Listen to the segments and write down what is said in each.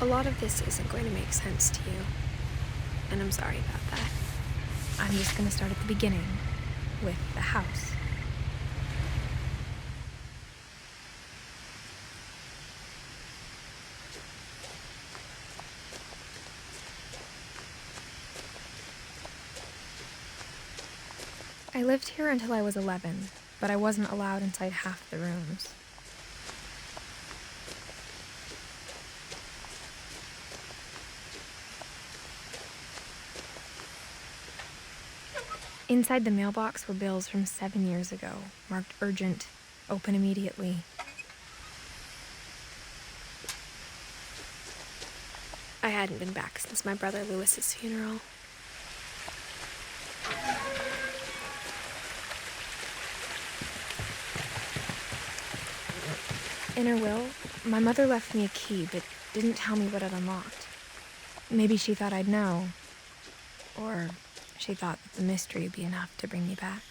lot of this isn't going to make sense to you, and I'm sorry about that. I'm just going to start at the beginning, with the house. I lived here until I was 11, but I wasn't allowed inside half the rooms. Inside the mailbox were bills from 7 years ago, marked urgent, open immediately. I hadn't been back since my brother Lewis's funeral. In her will, my mother left me a key, but didn't tell me what it unlocked. Maybe she thought I'd know, or she thought that the mystery would be enough to bring me back.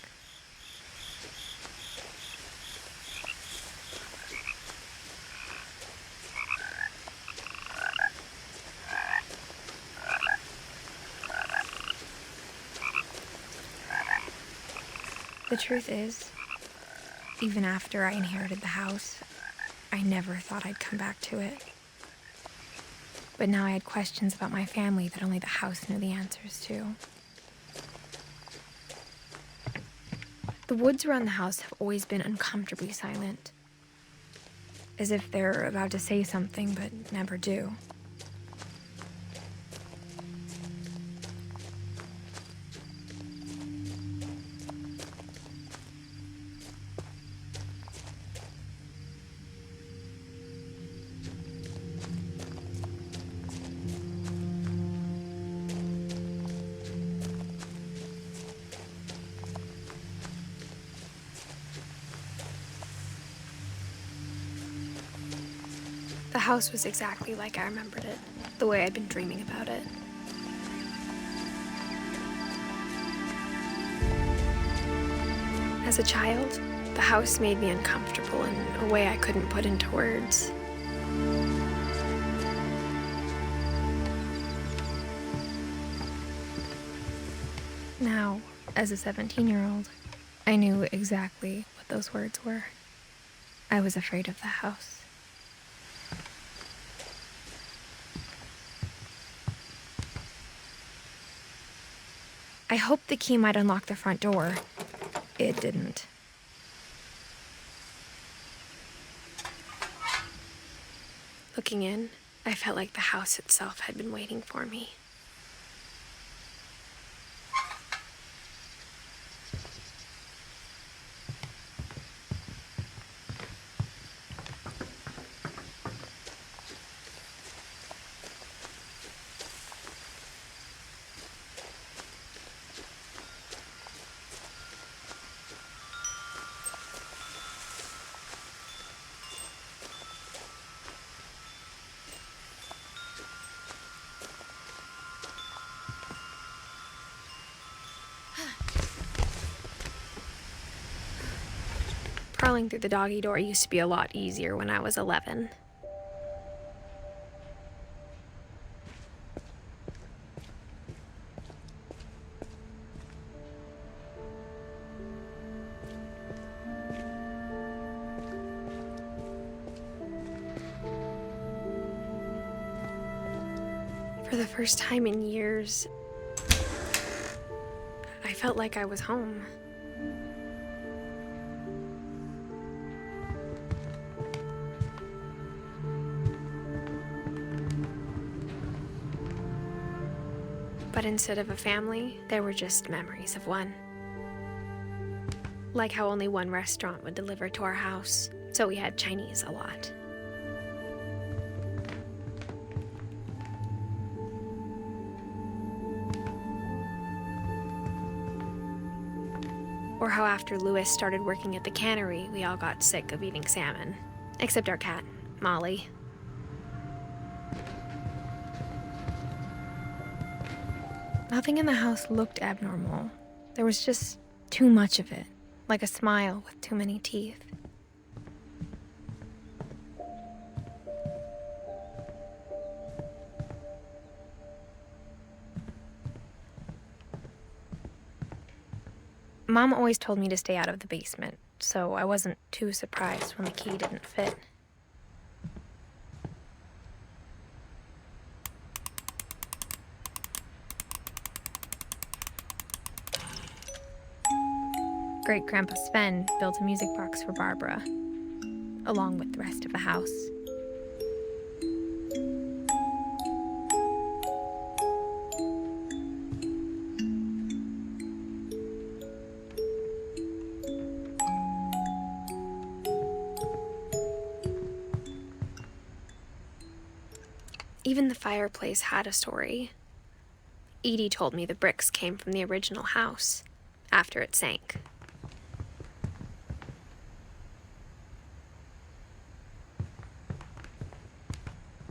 The truth is, even after I inherited the house, I never thought I'd come back to it. But now I had questions about my family that only the house knew the answers to. The woods around the house have always been uncomfortably silent, as if they're about to say something but never do. The house was exactly like I remembered it, the way I'd been dreaming about it. As a child, the house made me uncomfortable in a way I couldn't put into words. Now, as a 17-year-old, I knew exactly what those words were. I was afraid of the house. I hoped the key might unlock the front door. It didn't. Looking in, I felt like the house itself had been waiting for me. Crawling through the doggy door used to be a lot easier when I was 11. For the first time in years, I felt like I was home. But instead of a family, there were just memories of one. Like how only one restaurant would deliver to our house, so we had Chinese a lot. Or how after Lewis started working at the cannery, we all got sick of eating salmon. Except our cat, Molly. Nothing in the house looked abnormal. There was just too much of it, like a smile with too many teeth. Mom always told me to stay out of the basement, so I wasn't too surprised when the key didn't fit. Great-Grandpa Sven built a music box for Barbara, along with the rest of the house. Even the fireplace had a story. Edie told me the bricks came from the original house, after it sank.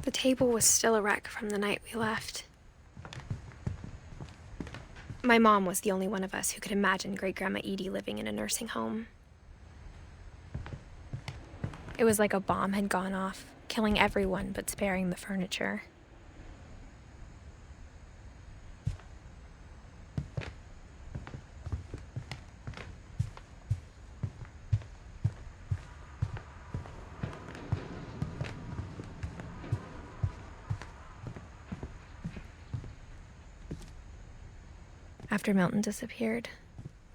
The table was still a wreck from the night we left. My mom was the only one of us who could imagine Great-Grandma Edie living in a nursing home. It was like a bomb had gone off, killing everyone but sparing the furniture. After Milton disappeared,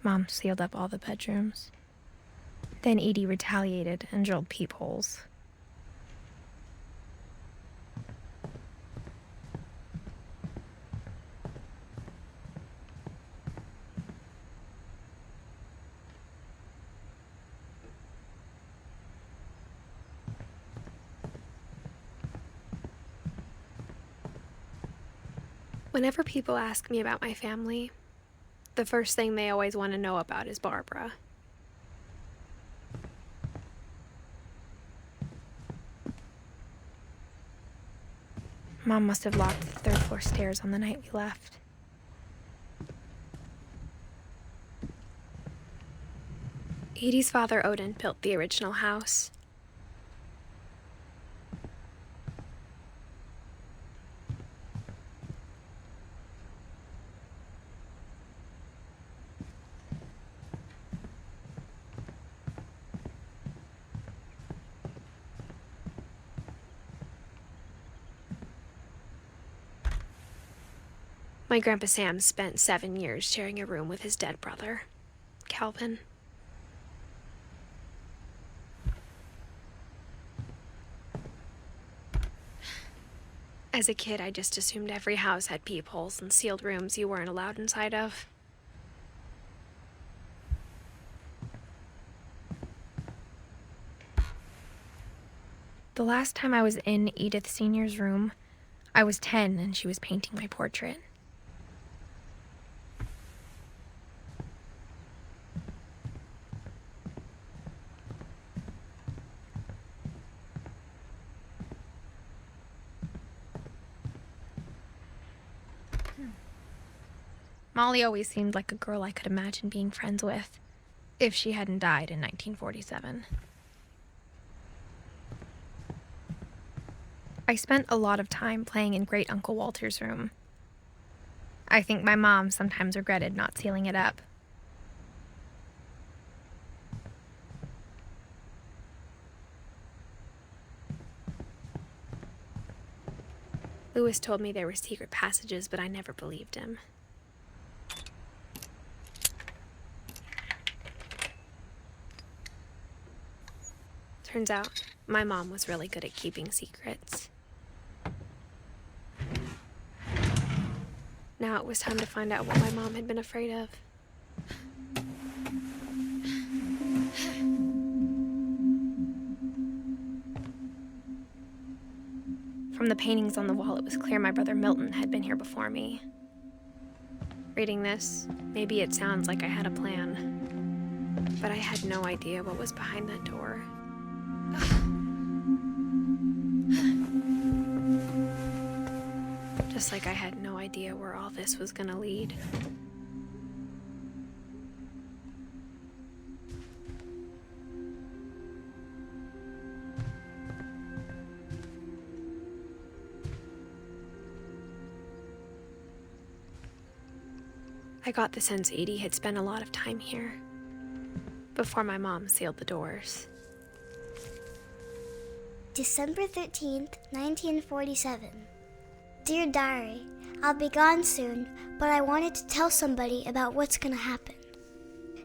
Mom sealed up all the bedrooms. Then Edie retaliated and drilled peepholes. Whenever people ask me about my family, the first thing they always want to know about is Barbara. Mom must have locked the third-floor stairs on the night we left. Edie's father, Oden, built the original house. My Grandpa Sam spent 7 years sharing a room with his dead brother, Calvin. As a kid, I just assumed every house had peepholes and sealed rooms you weren't allowed inside of. The last time I was in Edith Sr.'s room, I was 10 and she was painting my portrait. Molly always seemed like a girl I could imagine being friends with, if she hadn't died in 1947. I spent a lot of time playing in Great Uncle Walter's room. I think my mom sometimes regretted not sealing it up. Lewis told me there were secret passages, but I never believed him. Turns out, my mom was really good at keeping secrets. Now it was time to find out what my mom had been afraid of. From the paintings on the wall, it was clear my brother Milton had been here before me. Reading this, maybe it sounds like I had a plan, but I had no idea what was behind that door. Just like I had no idea where all this was gonna lead. I got the sense Edie had spent a lot of time here before my mom sealed the doors. December 13th, 1947. Dear Diary, I'll be gone soon, but I wanted to tell somebody about what's gonna happen.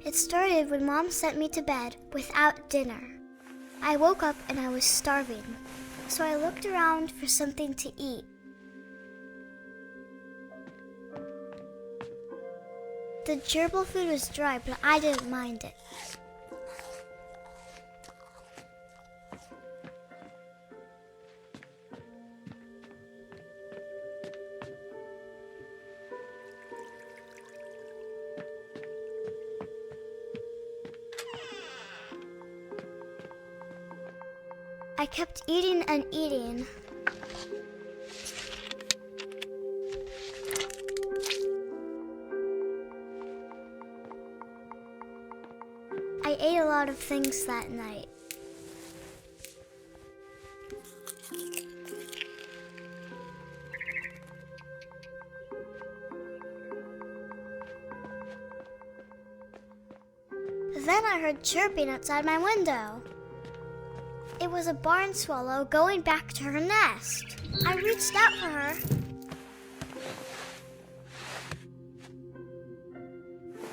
It started when Mom sent me to bed without dinner. I woke up and I was starving, so I looked around for something to eat. The gerbil food was dry, but I didn't mind it. I kept eating and eating. I ate a lot of things that night. Then I heard chirping outside my window. It was a barn swallow going back to her nest. I reached out for her.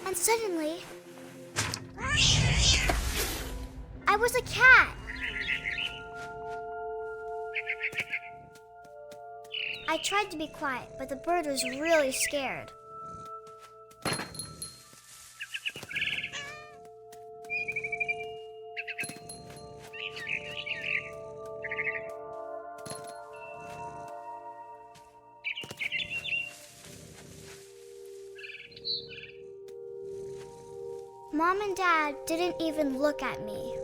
And suddenly, I was a cat. I tried to be quiet, but the bird was really scared. Mom and Dad didn't even look at me.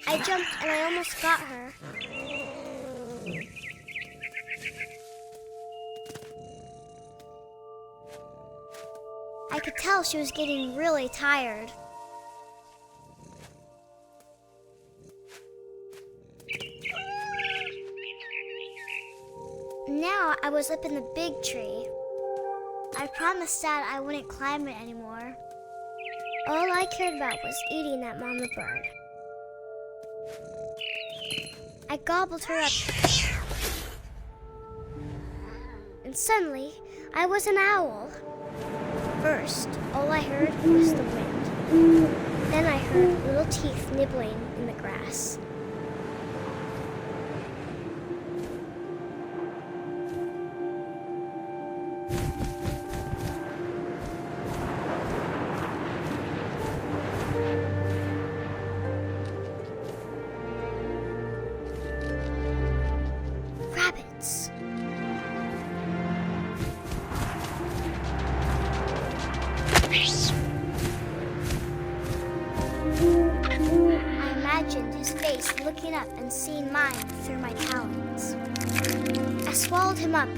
I jumped and I almost got her. I could tell she was getting really tired. Now I was up in the big tree. I promised Dad I wouldn't climb it anymore. All I cared about was eating that mama bird. I gobbled her up. And suddenly, I was an owl. First, all I heard was the wind. Then I heard little teeth nibbling in the grass. Rabbits. I imagined his face looking up and seeing mine through my talons. I swallowed him up,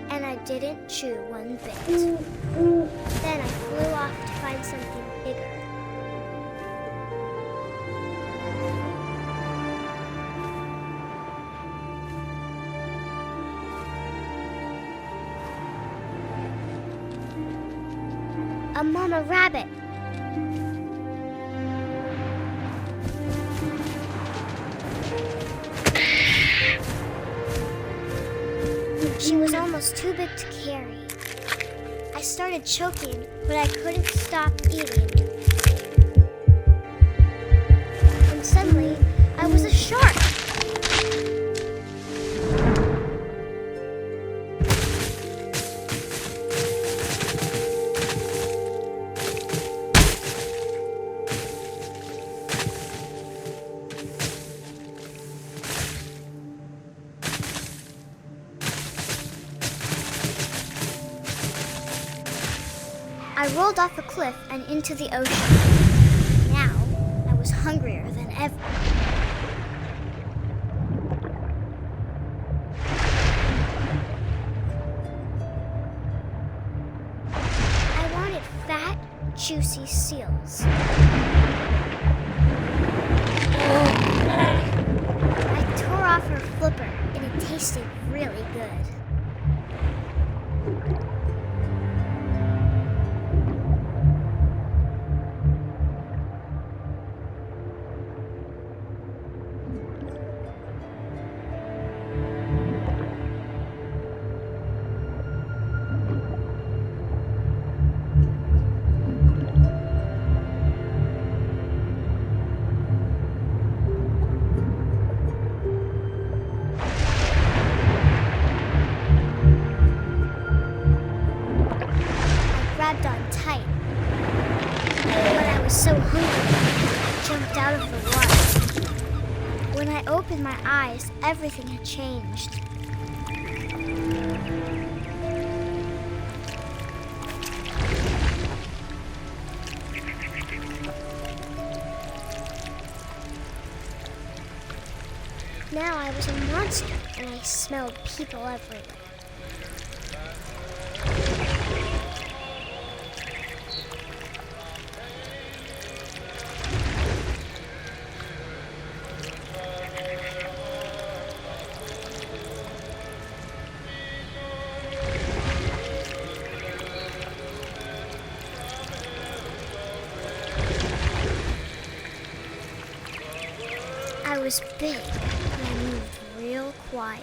and I didn't chew one bit. Then I flew off to find something bigger. A mama rabbit. She was almost too big to carry. I started choking, but I couldn't stop eating. And suddenly, I was a shark. I rolled off a cliff and into the ocean. Now, I was hungrier than ever. I wanted fat, juicy seals. I tore off her flipper, and it tasted really good. Grabbed on tight. But I was so hungry, I jumped out of the water. When I opened my eyes, everything had changed. Now I was a monster, and I smelled people everywhere. I was big, and I moved real quiet.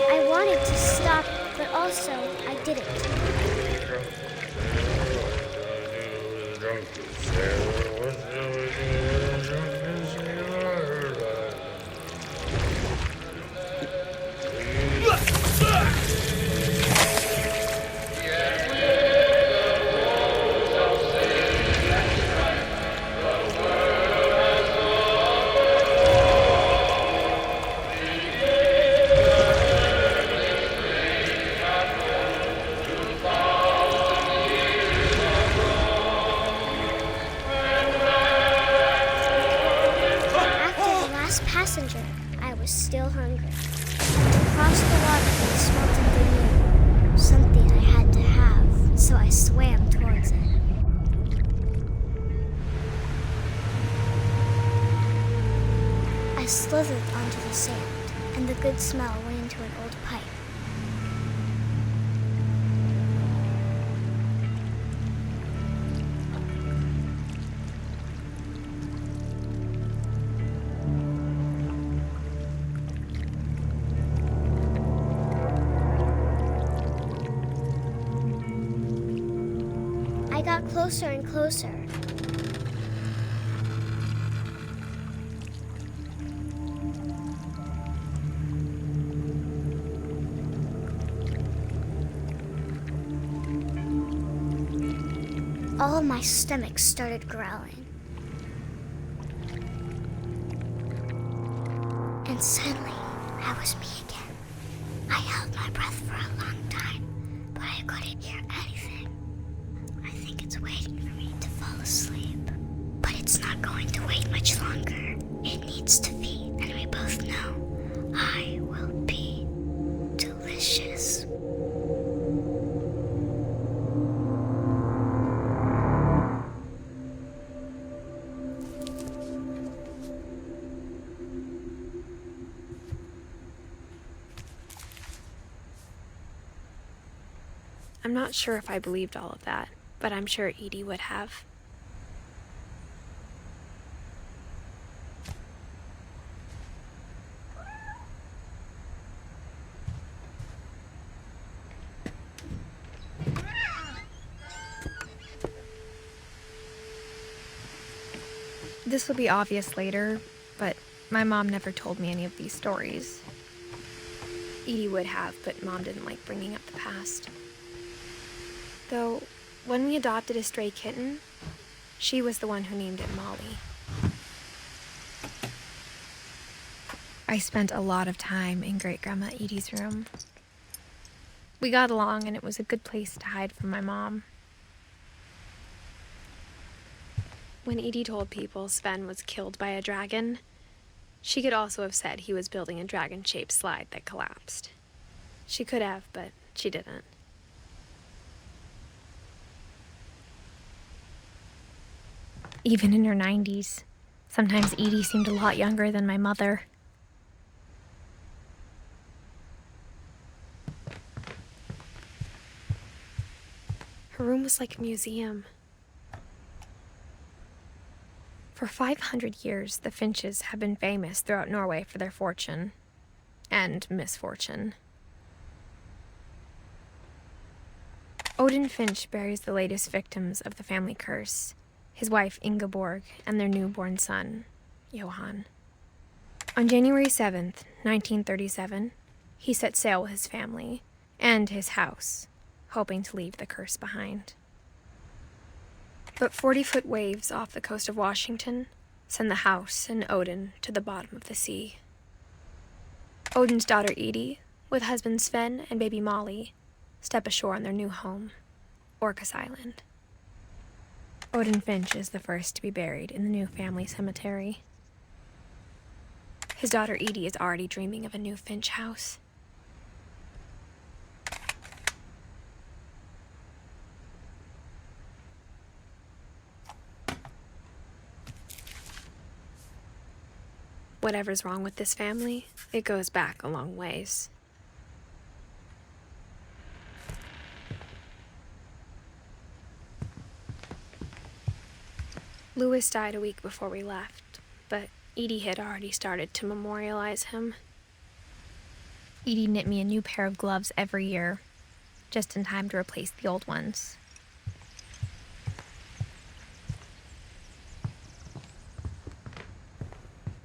I wanted to stop, but also I didn't. Passenger, I was still hungry. Across the water, I smelled something new, something I had to have, so I swam towards it. I slithered onto the sand, and the good smell went into an old pipe. I got closer and closer. All of my stomach started growling. And suddenly, I was me again. I held my breath for a long time, but I couldn't hear anything. I think it's waiting for me to fall asleep. But it's not going to wait much longer. It needs to feed, and we both know I will be delicious. I'm not sure if I believed all of that, but I'm sure Edie would have. This will be obvious later, but my mom never told me any of these stories. Edie would have, but Mom didn't like bringing up the past. Though, when we adopted a stray kitten, she was the one who named it Molly. I spent a lot of time in Great-Grandma Edie's room. We got along, and it was a good place to hide from my mom. When Edie told people Sven was killed by a dragon, she could also have said he was building a dragon-shaped slide that collapsed. She could have, but she didn't. Even in her 90s, sometimes Edie seemed a lot younger than my mother. Her room was like a museum. For 500 years, the Finches have been famous throughout Norway for their fortune and misfortune. Oden Finch buries the latest victims of the family curse, his wife Ingeborg and their newborn son, Johan. On January 7th, 1937, he set sail with his family and his house, hoping to leave the curse behind. But 40-foot waves off the coast of Washington send the house and Oden to the bottom of the sea. Oden's daughter Edie, with husband Sven and baby Molly, step ashore on their new home, Orcas Island. Oden Finch is the first to be buried in the new family cemetery. His daughter Edie is already dreaming of a new Finch house. Whatever's wrong with this family, it goes back a long ways. Louis died a week before we left, but Edie had already started to memorialize him. Edie knit me a new pair of gloves every year, just in time to replace the old ones.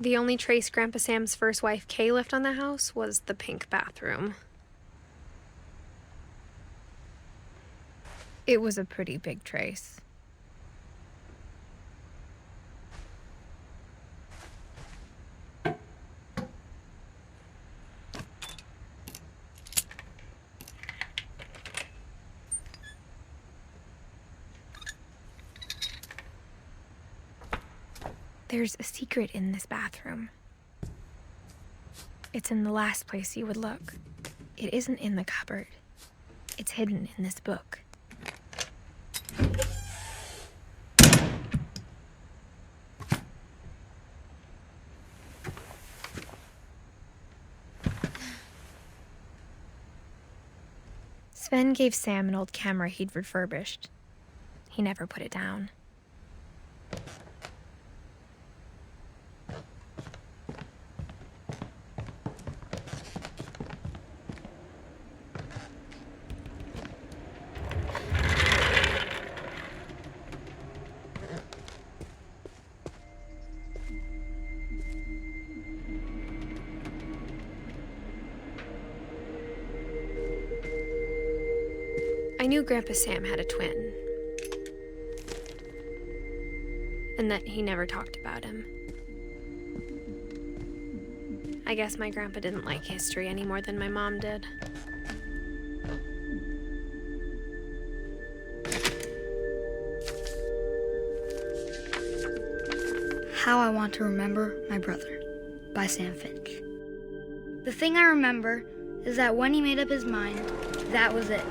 The only trace Grandpa Sam's first wife, Kay, left on the house was the pink bathroom. It was a pretty big trace. There's a secret in this bathroom. It's in the last place you would look. It isn't in the cupboard. It's hidden in this book. Sven gave Sam an old camera he'd refurbished. He never put it down. I knew Grandpa Sam had a twin, and that he never talked about him. I guess my grandpa didn't like history any more than my mom did. How I Want to Remember My Brother by Sam Finch. The thing I remember is that when he made up his mind, that was it.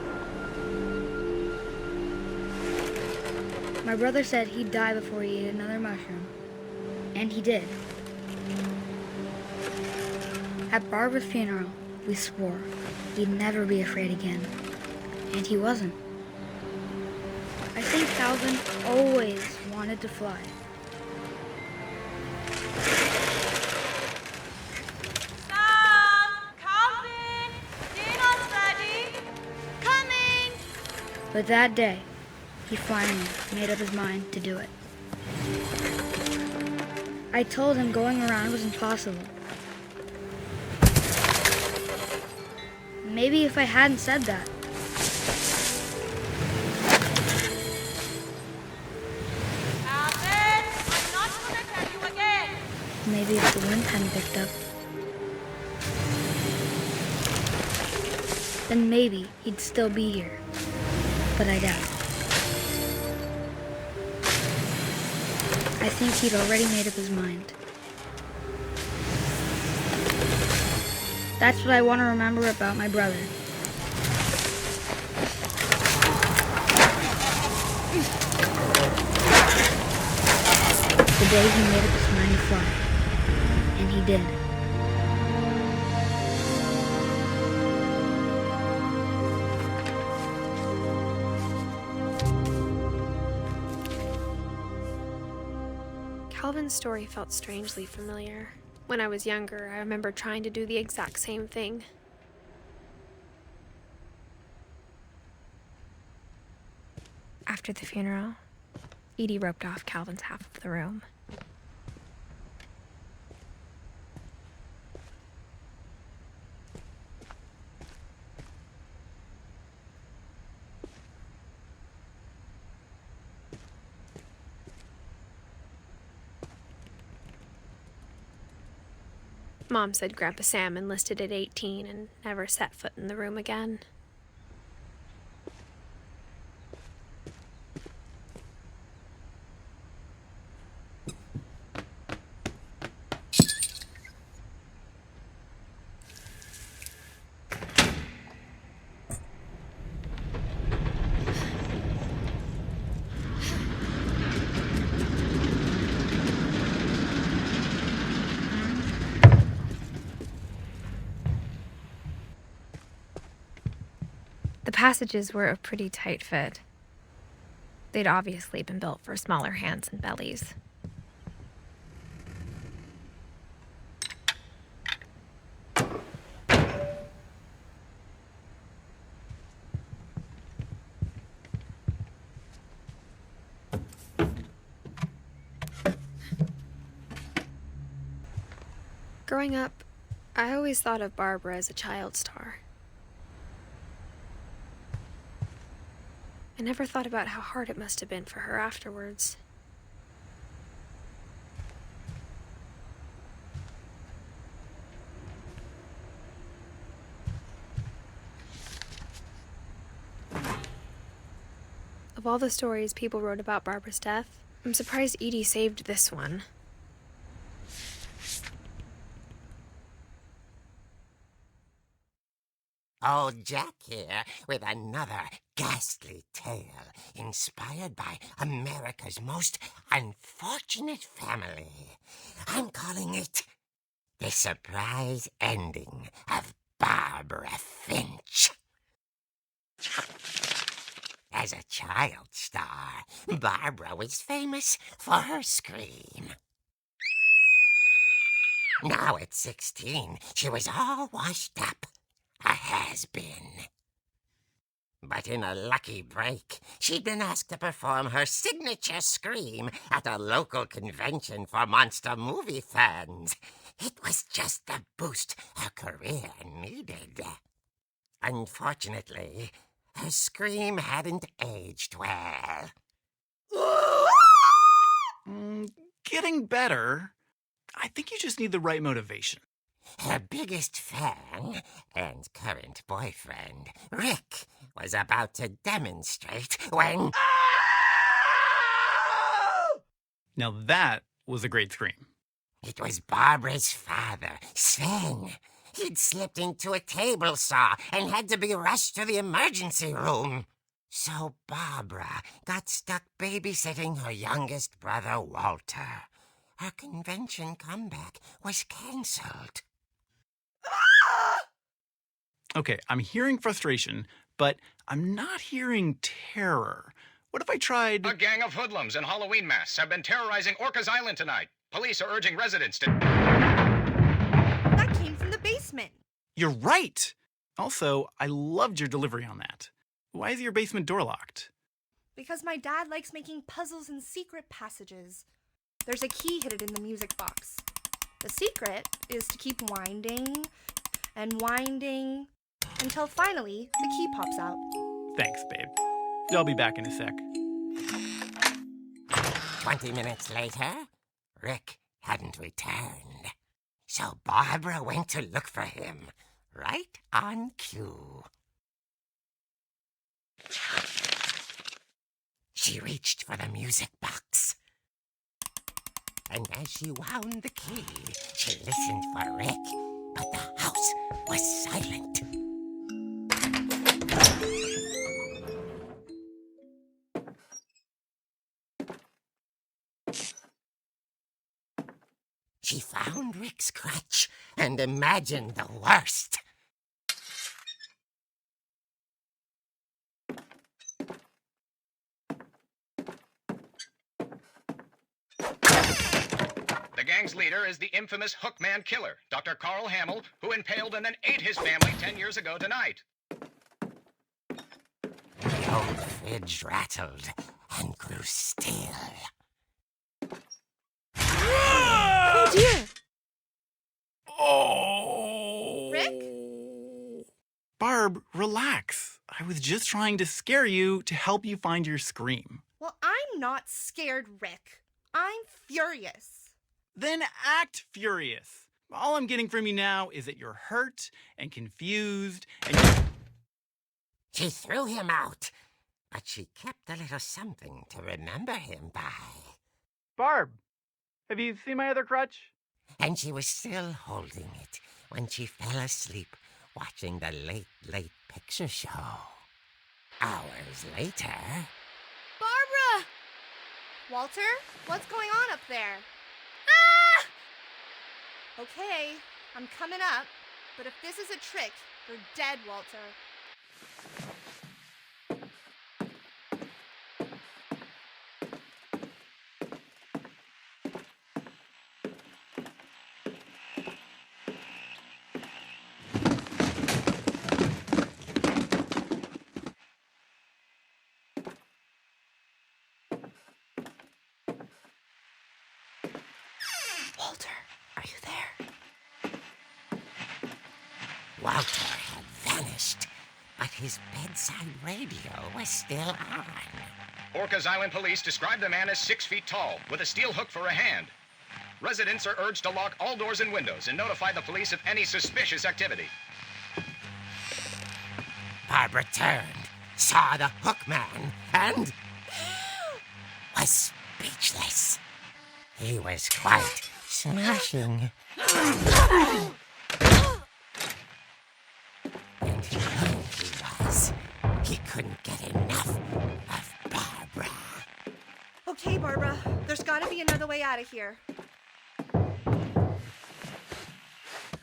My brother said he'd die before he ate another mushroom. And he did. At Barbara's funeral, we swore we'd never be afraid again. And he wasn't. I think Calvin always wanted to fly. Sam! Calvin! Dinner's ready! Coming! But that day, he finally made up his mind to do it. I told him going around was impossible. Maybe if I hadn't said that. Calvin! I'm not gonna tell you again! Maybe if the wind hadn't picked up. Then maybe he'd still be here. But I doubt it. I think he'd already made up his mind. That's what I want to remember about my brother. The day he made up his mind to fly. And he did. Calvin's story felt strangely familiar. When I was younger, I remember trying to do the exact same thing. After the funeral, Edie roped off Calvin's half of the room. Mom said Grandpa Sam enlisted at 18 and never set foot in the room again. The passages were a pretty tight fit. They'd obviously been built for smaller hands and bellies. Growing up, I always thought of Barbara as a child star. I never thought about how hard it must have been for her afterwards. Of all the stories people wrote about Barbara's death, I'm surprised Edie saved this one. Old Jack here with another ghastly tale inspired by America's most unfortunate family. I'm calling it The Surprise Ending of Barbara Finch. As a child star, Barbara was famous for her scream. Now at 16, she was all washed up. A has-been. But in a lucky break, she'd been asked to perform her signature scream at a local convention for monster movie fans. It was just the boost her career needed. Unfortunately, her scream hadn't aged well. Getting better. I think you just need the right motivation. Her biggest fan and current boyfriend, Rick, was about to demonstrate when... Now that was a great scream. It was Barbara's father, Sven. He'd slipped into a table saw and had to be rushed to the emergency room. So Barbara got stuck babysitting her youngest brother, Walter. Her convention comeback was cancelled. Okay, I'm hearing frustration, but I'm not hearing terror. What if I tried... A gang of hoodlums in Halloween masks have been terrorizing Orcas Island tonight. Police are urging residents to... That came from the basement. You're right! Also, I loved your delivery on that. Why is your basement door locked? Because my dad likes making puzzles and secret passages. There's a key hidden in the music box. The secret is to keep winding and winding until finally the key pops out. Thanks, babe. I'll be back in a sec. 20 minutes later, Rick hadn't returned. So Barbara went to look for him, right on cue. She reached for the music box. And as she wound the key, she listened for Rick, but the house was silent. She found Rick's crutch and imagined the worst. The gang's leader is the infamous Hookman killer, Dr. Carl Hamill, who impaled and then ate his family 10 years ago tonight. The old fridge rattled and grew still. Oh dear! Oh! Rick? Barb, relax. I was just trying to scare you to help you find your scream. Well, I'm not scared, Rick. I'm furious. Then act furious. All I'm getting from you now is that you're hurt and confused and... She threw him out, but she kept a little something to remember him by. Barb, have you seen my other crutch? And she was still holding it when she fell asleep watching the late picture show. Hours later... Barbara! Walter, what's going on up there? Ah! Okay, I'm coming up, but if this is a trick, you're dead, Walter. Walter, are you there? Walter had vanished, but his bedside radio was still on. Orcas Island police describe the man as 6 feet tall, with a steel hook for a hand. Residents are urged to lock all doors and windows and notify the police of any suspicious activity. Barbara turned, saw the hook man, and was speechless. He was quite smashing. And he knew he was. He couldn't get enough of Barbara. Okay, Barbara, there's gotta be another way out of here.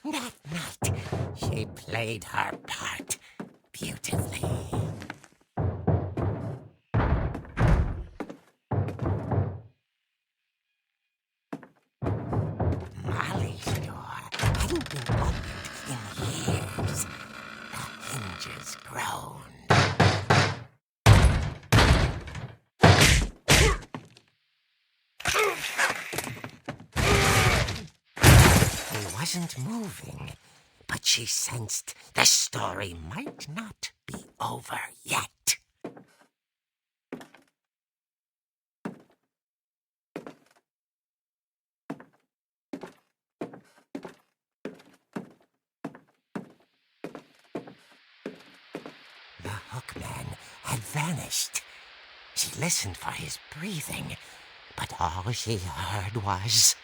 That night, she played her part beautifully. Molly's door hadn't been opened in years. The hinges groaned. He wasn't moving, but she sensed the story might not be over yet. The hookman had vanished. She listened for his breathing, but all she heard was...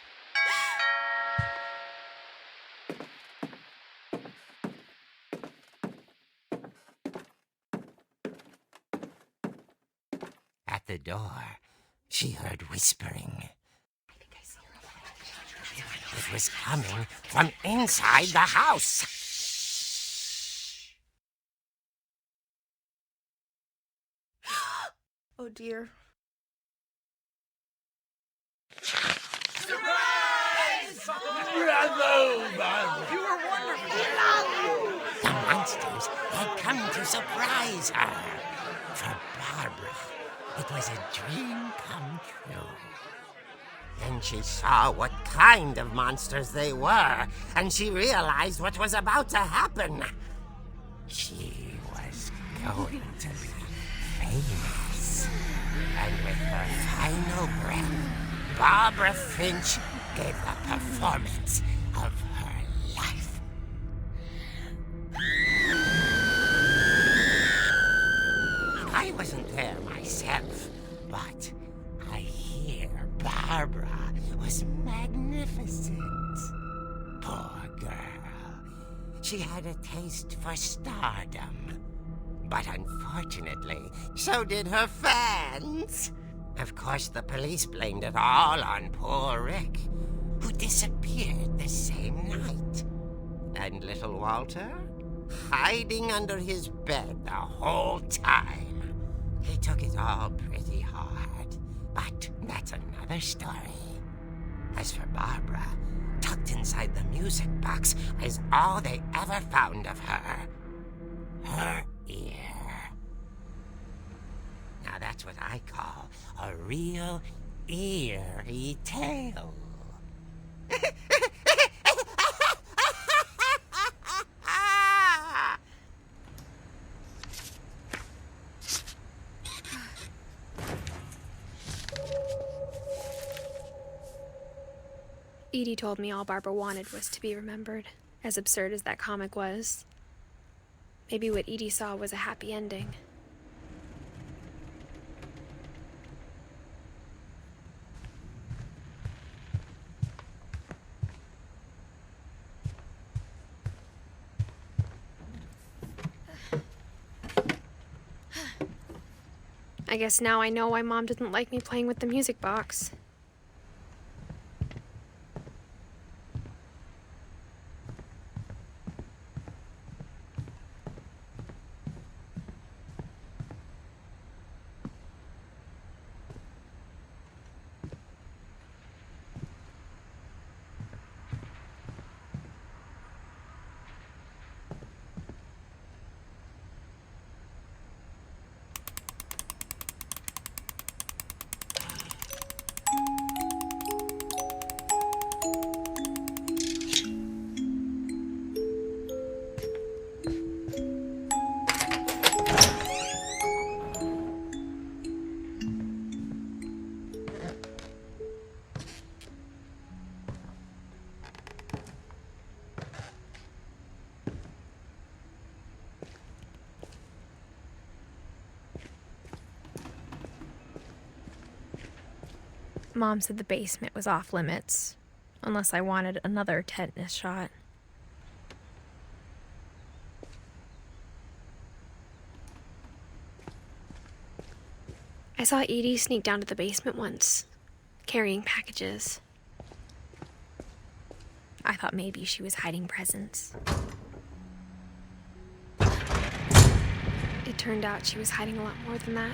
At the door, she heard whispering. It was coming from inside the house. Oh dear. The monsters had come to surprise her. For Barbara, it was a dream come true. Then she saw what kind of monsters they were, and she realized what was about to happen. She was going to be famous. And with her final breath, Barbara Finch gave the performance of her life. I wasn't there myself, but I hear Barbara was magnificent. Poor girl. She had a taste for stardom. But unfortunately, so did her fans. Of course, the police blamed it all on poor Rick, who disappeared the same night. And little Walter, hiding under his bed the whole time. He took it all pretty hard, but that's another story. As for Barbara, tucked inside the music box is all they ever found of her. Her ear. Now that's what I call a real eerie tale. Edie told me all Barbara wanted was to be remembered, as absurd as that comic was. Maybe what Edie saw was a happy ending. I guess now I know why Mom didn't like me playing with the music box. Mom said the basement was off limits, unless I wanted another tetanus shot. I saw Edie sneak down to the basement once, carrying packages. I thought maybe she was hiding presents. It turned out she was hiding a lot more than that.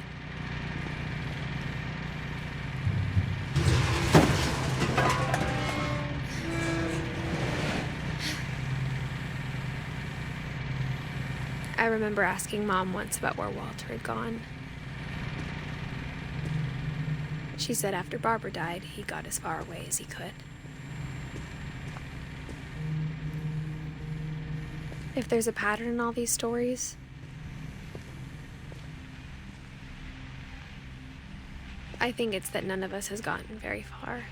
I remember asking Mom once about where Walter had gone. She said after Barbara died, he got as far away as he could. If there's a pattern in all these stories, I think it's that none of us has gotten very far.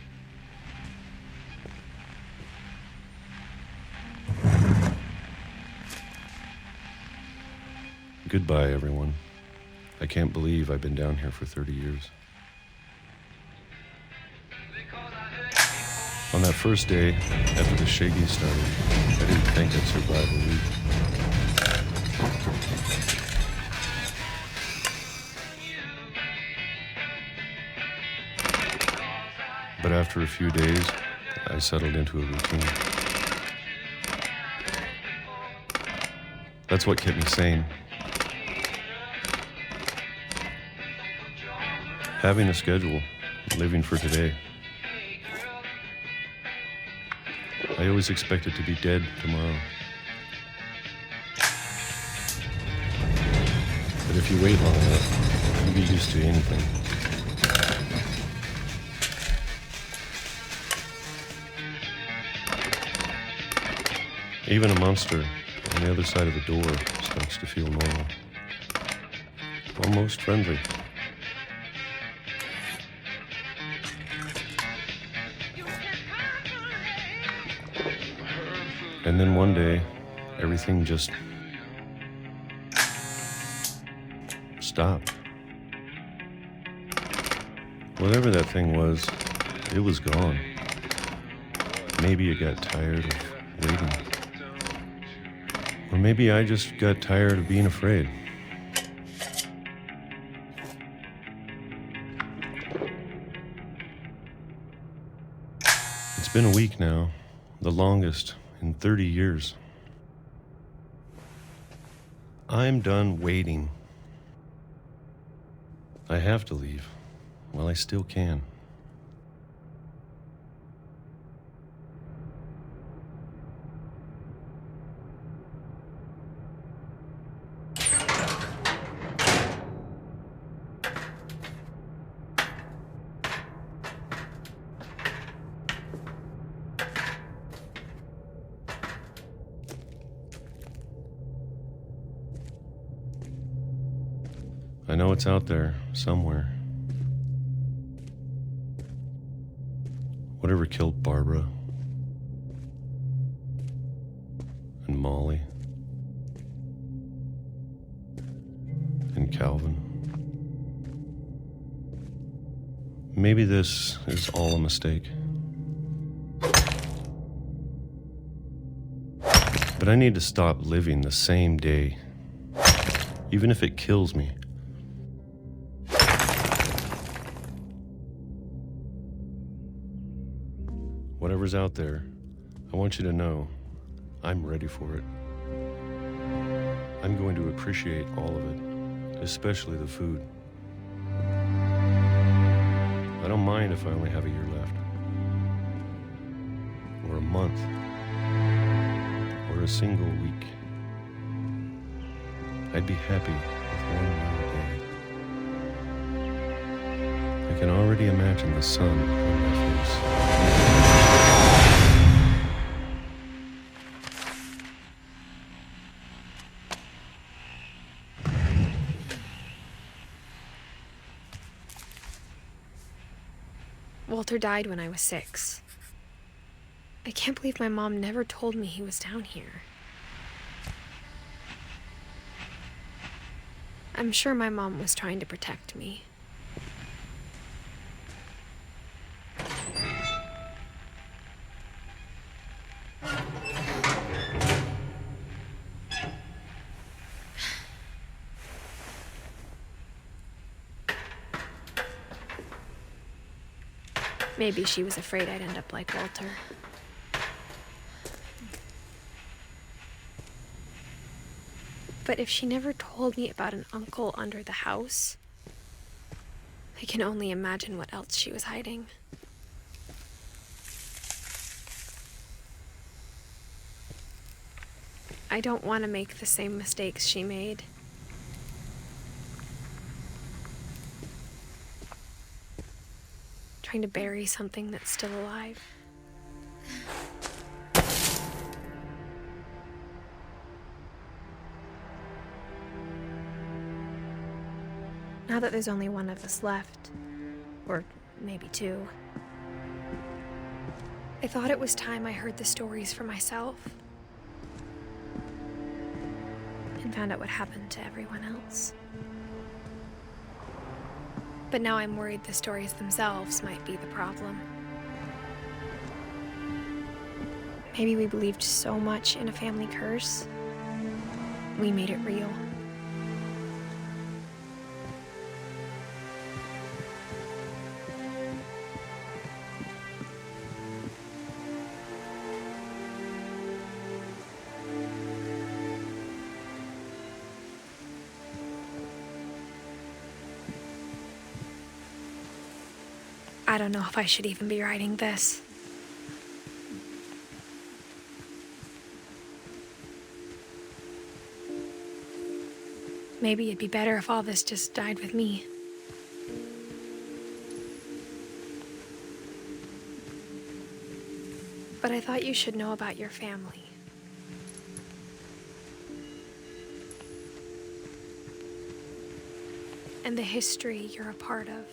Goodbye, everyone. I can't believe I've been down here for 30 years. On that first day, after the shaking started, I didn't think I'd survive a week. But after a few days, I settled into a routine. That's what kept me sane. having a schedule, living for today. I always expected to be dead tomorrow. But if you wait long enough, you get used to anything. Even a monster on the other side of the door starts to feel normal. Almost friendly. And then one day, everything just stopped. Whatever that thing was, it was gone. Maybe it got tired of waiting. Or maybe I just got tired of being afraid. It's been a week now, the longest in 30 years. I'm done waiting. I have to leave while I still can. I know it's out there, somewhere. Whatever killed Barbara and Molly and Calvin. Maybe this is all a mistake. But I need to stop living the same day, even if it kills me. Whatever's out there, I want you to know I'm ready for it. I'm going to appreciate all of it, especially the food. I don't mind if I only have a year left, or a month, or a single week. I'd be happy with one more day. I can already imagine the sun on my face. Walter died when I was 6. I can't believe my mom never told me he was down here. I'm sure my mom was trying to protect me. Maybe she was afraid I'd end up like Walter. But if she never told me about an uncle under the house, I can only imagine what else she was hiding. I don't want to make the same mistakes she made. Trying to bury something that's still alive. Now that there's only one of us left, or maybe 2, I thought it was time I heard the stories for myself and found out what happened to everyone else. But now I'm worried the stories themselves might be the problem. Maybe we believed so much in a family curse, we made it real. I don't know if I should even be writing this. Maybe it'd be better if all this just died with me. But I thought you should know about your family. And the history you're a part of.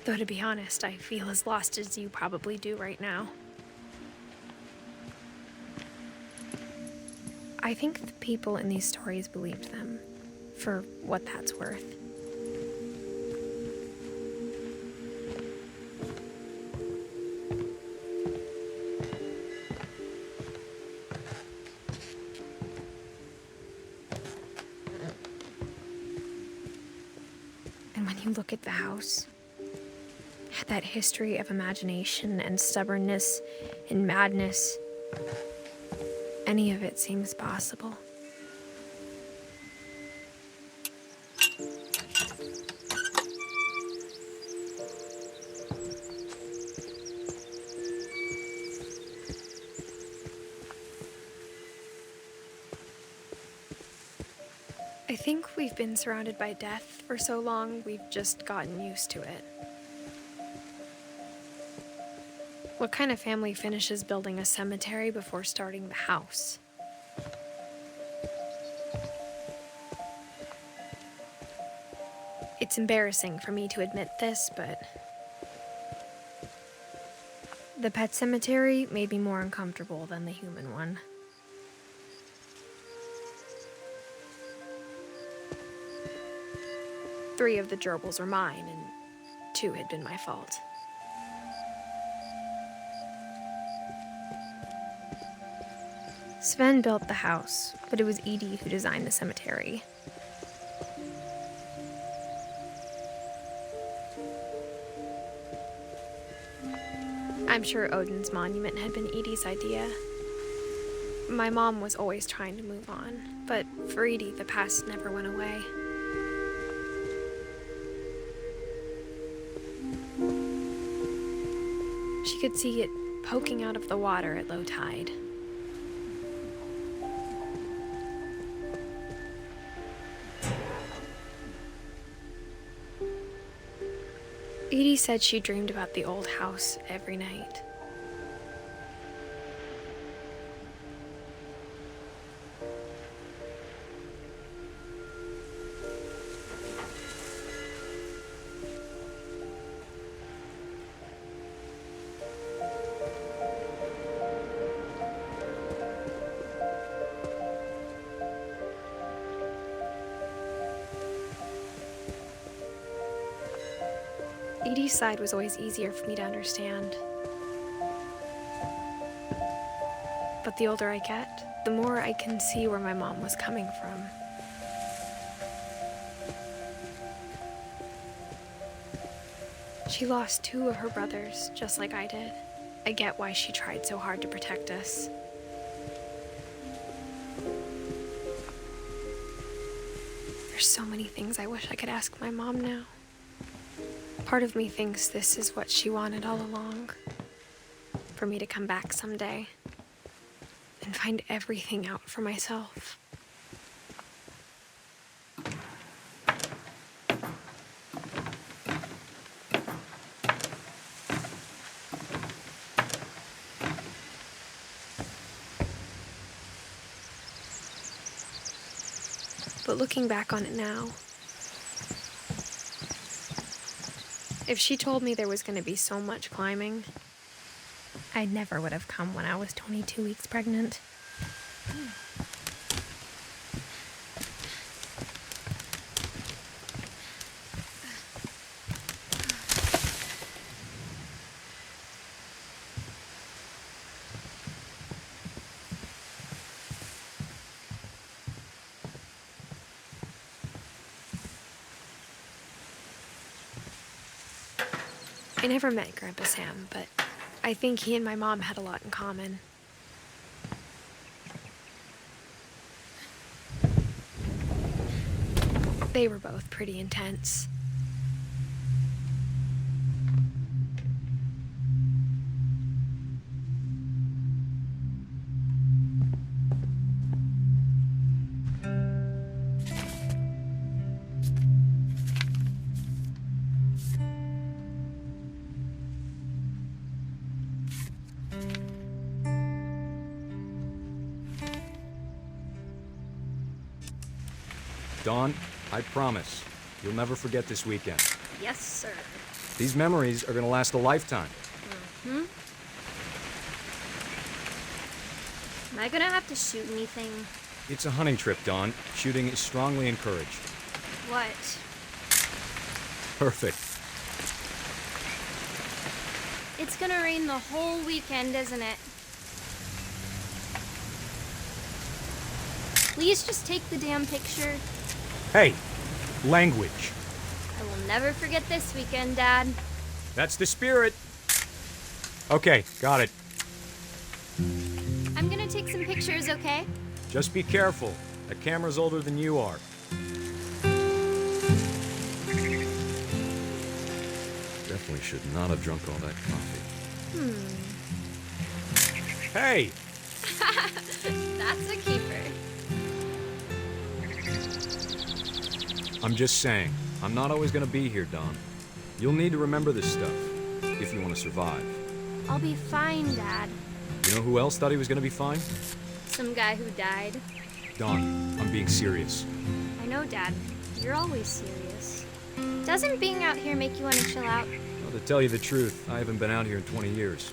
Though to be honest, I feel as lost as you probably do right now. I think the people in these stories believed them, for what that's worth. And when you look at the house, that history of imagination and stubbornness and madness, any of it seems possible. I think we've been surrounded by death for so long, we've just gotten used to it. What kind of family finishes building a cemetery before starting the house? It's embarrassing for me to admit this, but the pet cemetery may be more uncomfortable than the human one. Three of the gerbils are mine, and 2 had been my fault. Sven built the house, but it was Edie who designed the cemetery. I'm sure Oden's monument had been Edie's idea. My mom was always trying to move on, but for Edie, the past never went away. She could see it poking out of the water at low tide. Edie said she dreamed about the old house every night. Edie's side was always easier for me to understand. But the older I get, the more I can see where my mom was coming from. She lost 2 of her brothers, just like I did. I get why she tried so hard to protect us. There's so many things I wish I could ask my mom now. Part of me thinks this is what she wanted all along. For me to come back someday and find everything out for myself. But looking back on it now, if she told me there was going to be so much climbing, I never would have come when I was 22 weeks pregnant. I never met Grandpa Sam, but I think he and my mom had a lot in common. They were both pretty intense. Dawn, I promise, you'll never forget this weekend. Yes, sir. These memories are gonna last a lifetime. Am I gonna have to shoot anything? It's a hunting trip, Dawn. Shooting is strongly encouraged. What? Perfect. It's gonna rain the whole weekend, isn't it? Please just take the damn picture. Hey, language. I will never forget this weekend, Dad. That's the spirit. Okay, got it. I'm gonna take some pictures, okay? Just be careful. That camera's older than you are. Definitely should not have drunk all that coffee. Hey! That's a keeper. I'm just saying, I'm not always gonna be here, Dawn. You'll need to remember this stuff, if you want to survive. I'll be fine, Dad. You know who else thought he was gonna be fine? Some guy who died. Dawn, I'm being serious. I know, Dad. You're always serious. Doesn't being out here make you want to chill out? Well, to tell you the truth, I haven't been out here in 20 years.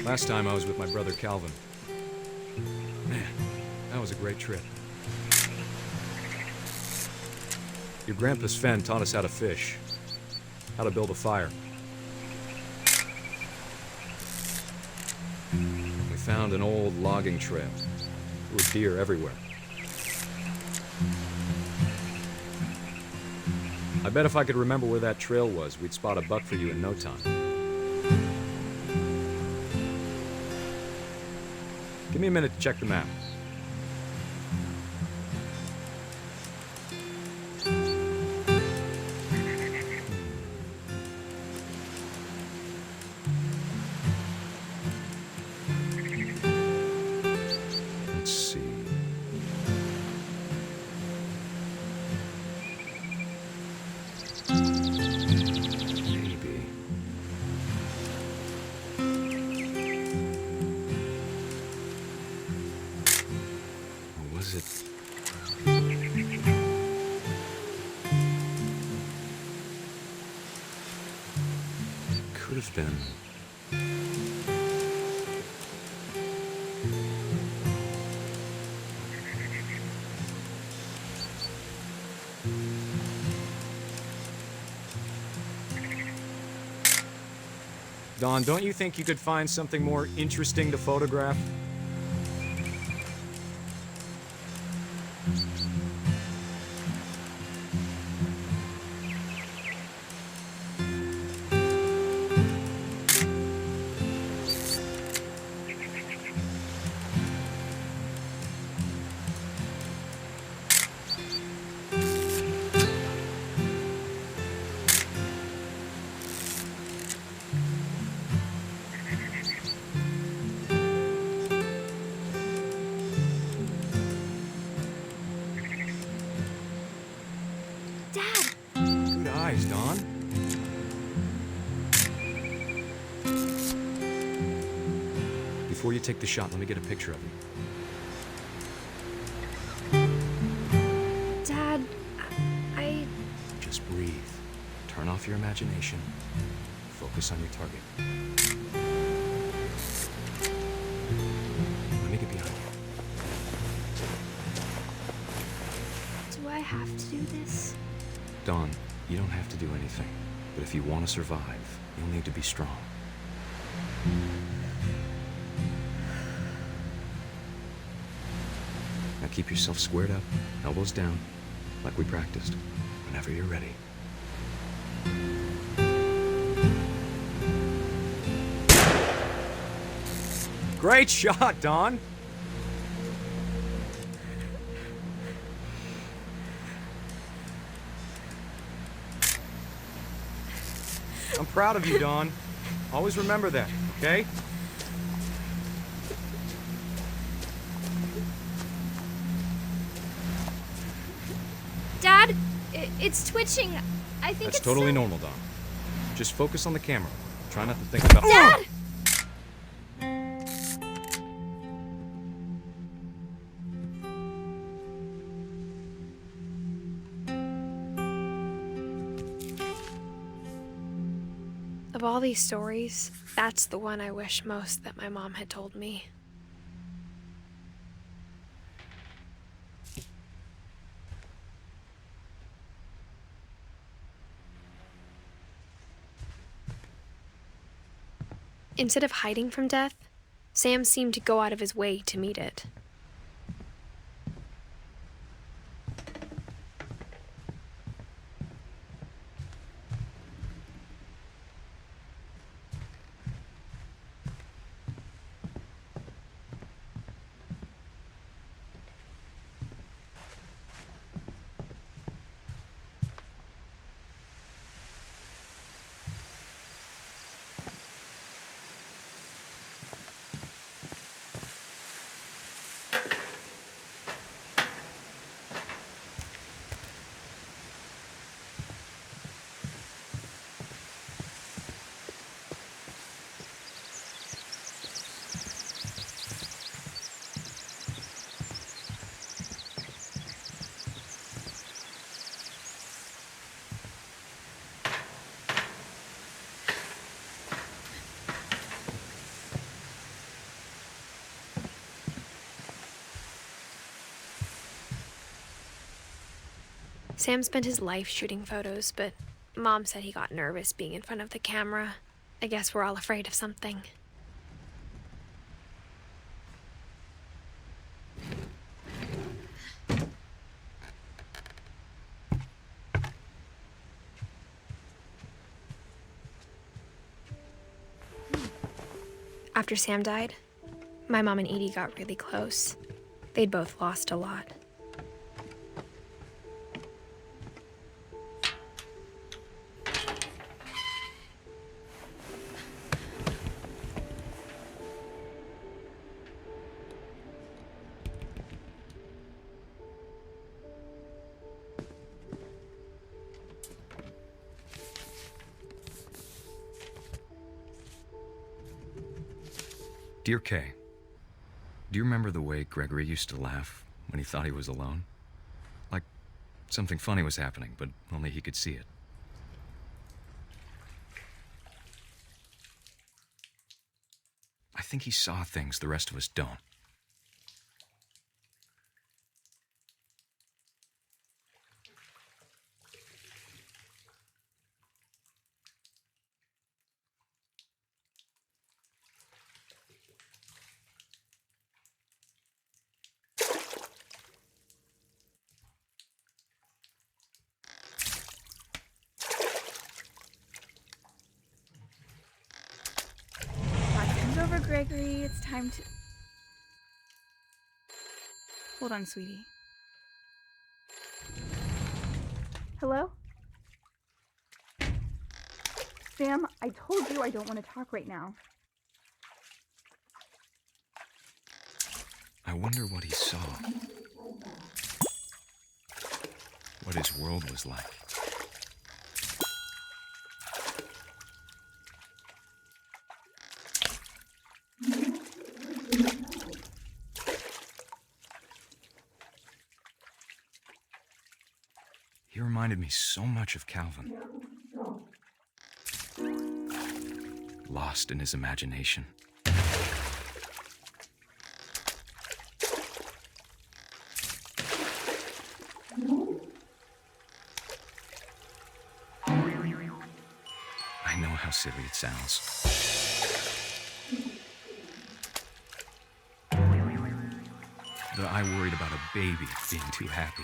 Last time I was with my brother Calvin. Man, that was a great trip. Your grandpa Sven taught us how to fish, how to build a fire. We found an old logging trail. There were deer everywhere. I bet if I could remember where that trail was, we'd spot a buck for you in no time. Give me a minute to check the map. Let's see. Maybe. Or was it? It could have been. Dawn, don't you think you could find something more interesting to photograph? Dad! Good eyes, Dawn. Before you take the shot, let me get a picture of you. Dad, I... Just breathe. Turn off your imagination. Focus on your target. Let me get behind you. Do I have to do this? Dawn, you don't have to do anything. But if you want to survive, you'll need to be strong. Now keep yourself squared up, elbows down, like we practiced, whenever you're ready. Great shot, Don. I'm proud of you, Don. Always remember that, okay? Dad, it's twitching. I think That's it's totally normal, Don. Just focus on the camera. Try not to think about— Dad! Of all these stories, that's the one I wish most that my mom had told me. Instead of hiding from death, Sam seemed to go out of his way to meet it. Sam spent his life shooting photos, but Mom said he got nervous being in front of the camera. I guess we're all afraid of something. After Sam died, my mom and Edie got really close. They'd both lost a lot. Dear Kay, do you remember the way Gregory used to laugh when he thought he was alone? Like something funny was happening, but only he could see it. I think he saw things the rest of us don't. Over, Gregory. It's time to... Hold on, sweetie. Hello? Sam, I told you I don't want to talk right now. I wonder what he saw. What his world was like. He reminded me so much of Calvin. Lost in his imagination. I know how silly it sounds. That I worried about a baby being too happy.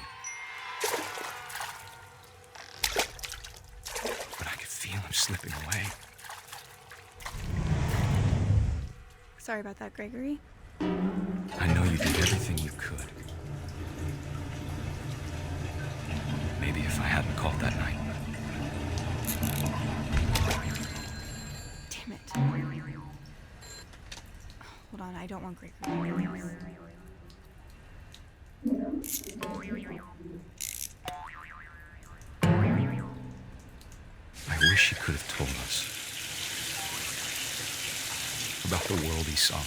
But I could feel him slipping away. Sorry about that, Gregory. I know you did everything you could. Maybe if I hadn't called that night. Damn it. Hold on, I don't want Gregory. I wish he could have told us about the world he saw.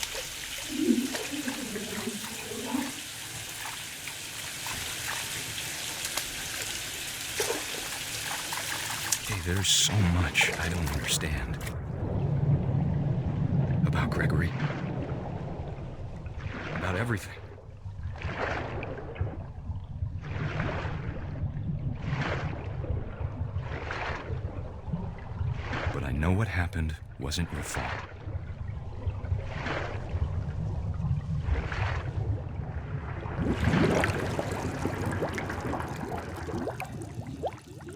Hey, there's so much I don't understand about Gregory. About everything. But I know what happened wasn't your fault.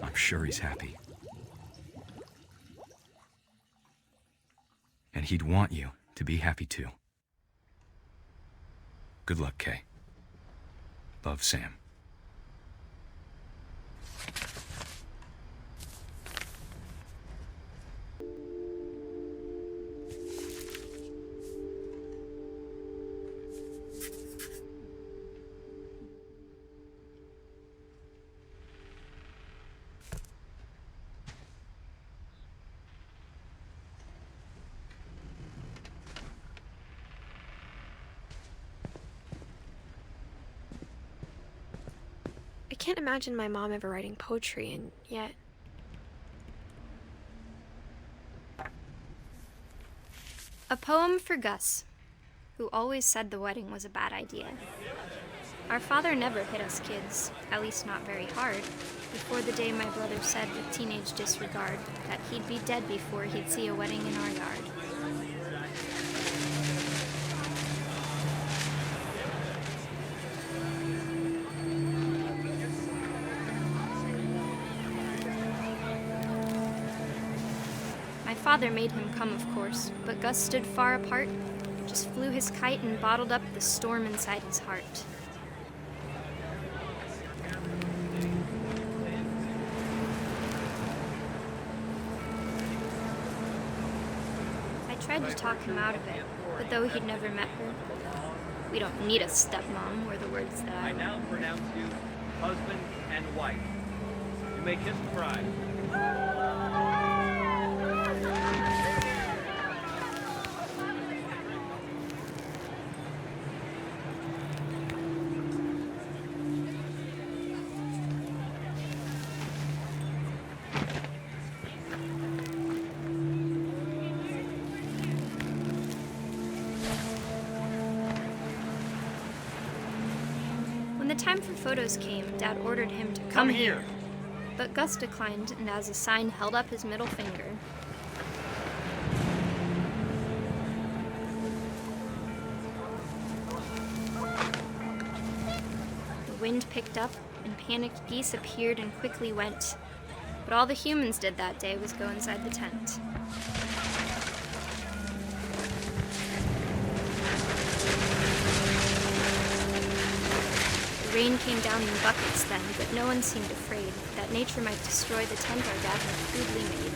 I'm sure he's happy. And he'd want you to be happy too. Good luck, Kay. Love, Sam. I can't imagine my mom ever writing poetry, and yet... A poem for Gus, who always said the wedding was a bad idea. Our father never hit us kids, at least not very hard, before the day my brother said with teenage disregard that he'd be dead before he'd see a wedding in our yard. My father made him come, of course, but Gus stood far apart, just flew his kite and bottled up the storm inside his heart. I tried to talk him out of it, but though he'd never met her, "We don't need a stepmom," were the words that I now pronounce you husband and wife. You may kiss the bride. When the time for photos came, Dad ordered him to come here. But Gus declined, and as a sign held up his middle finger. The wind picked up, and panicked geese appeared and quickly went. But all the humans did that day was go inside the tent. The rain came down in buckets then, but no one seemed afraid that nature might destroy the tent our dad had crudely made.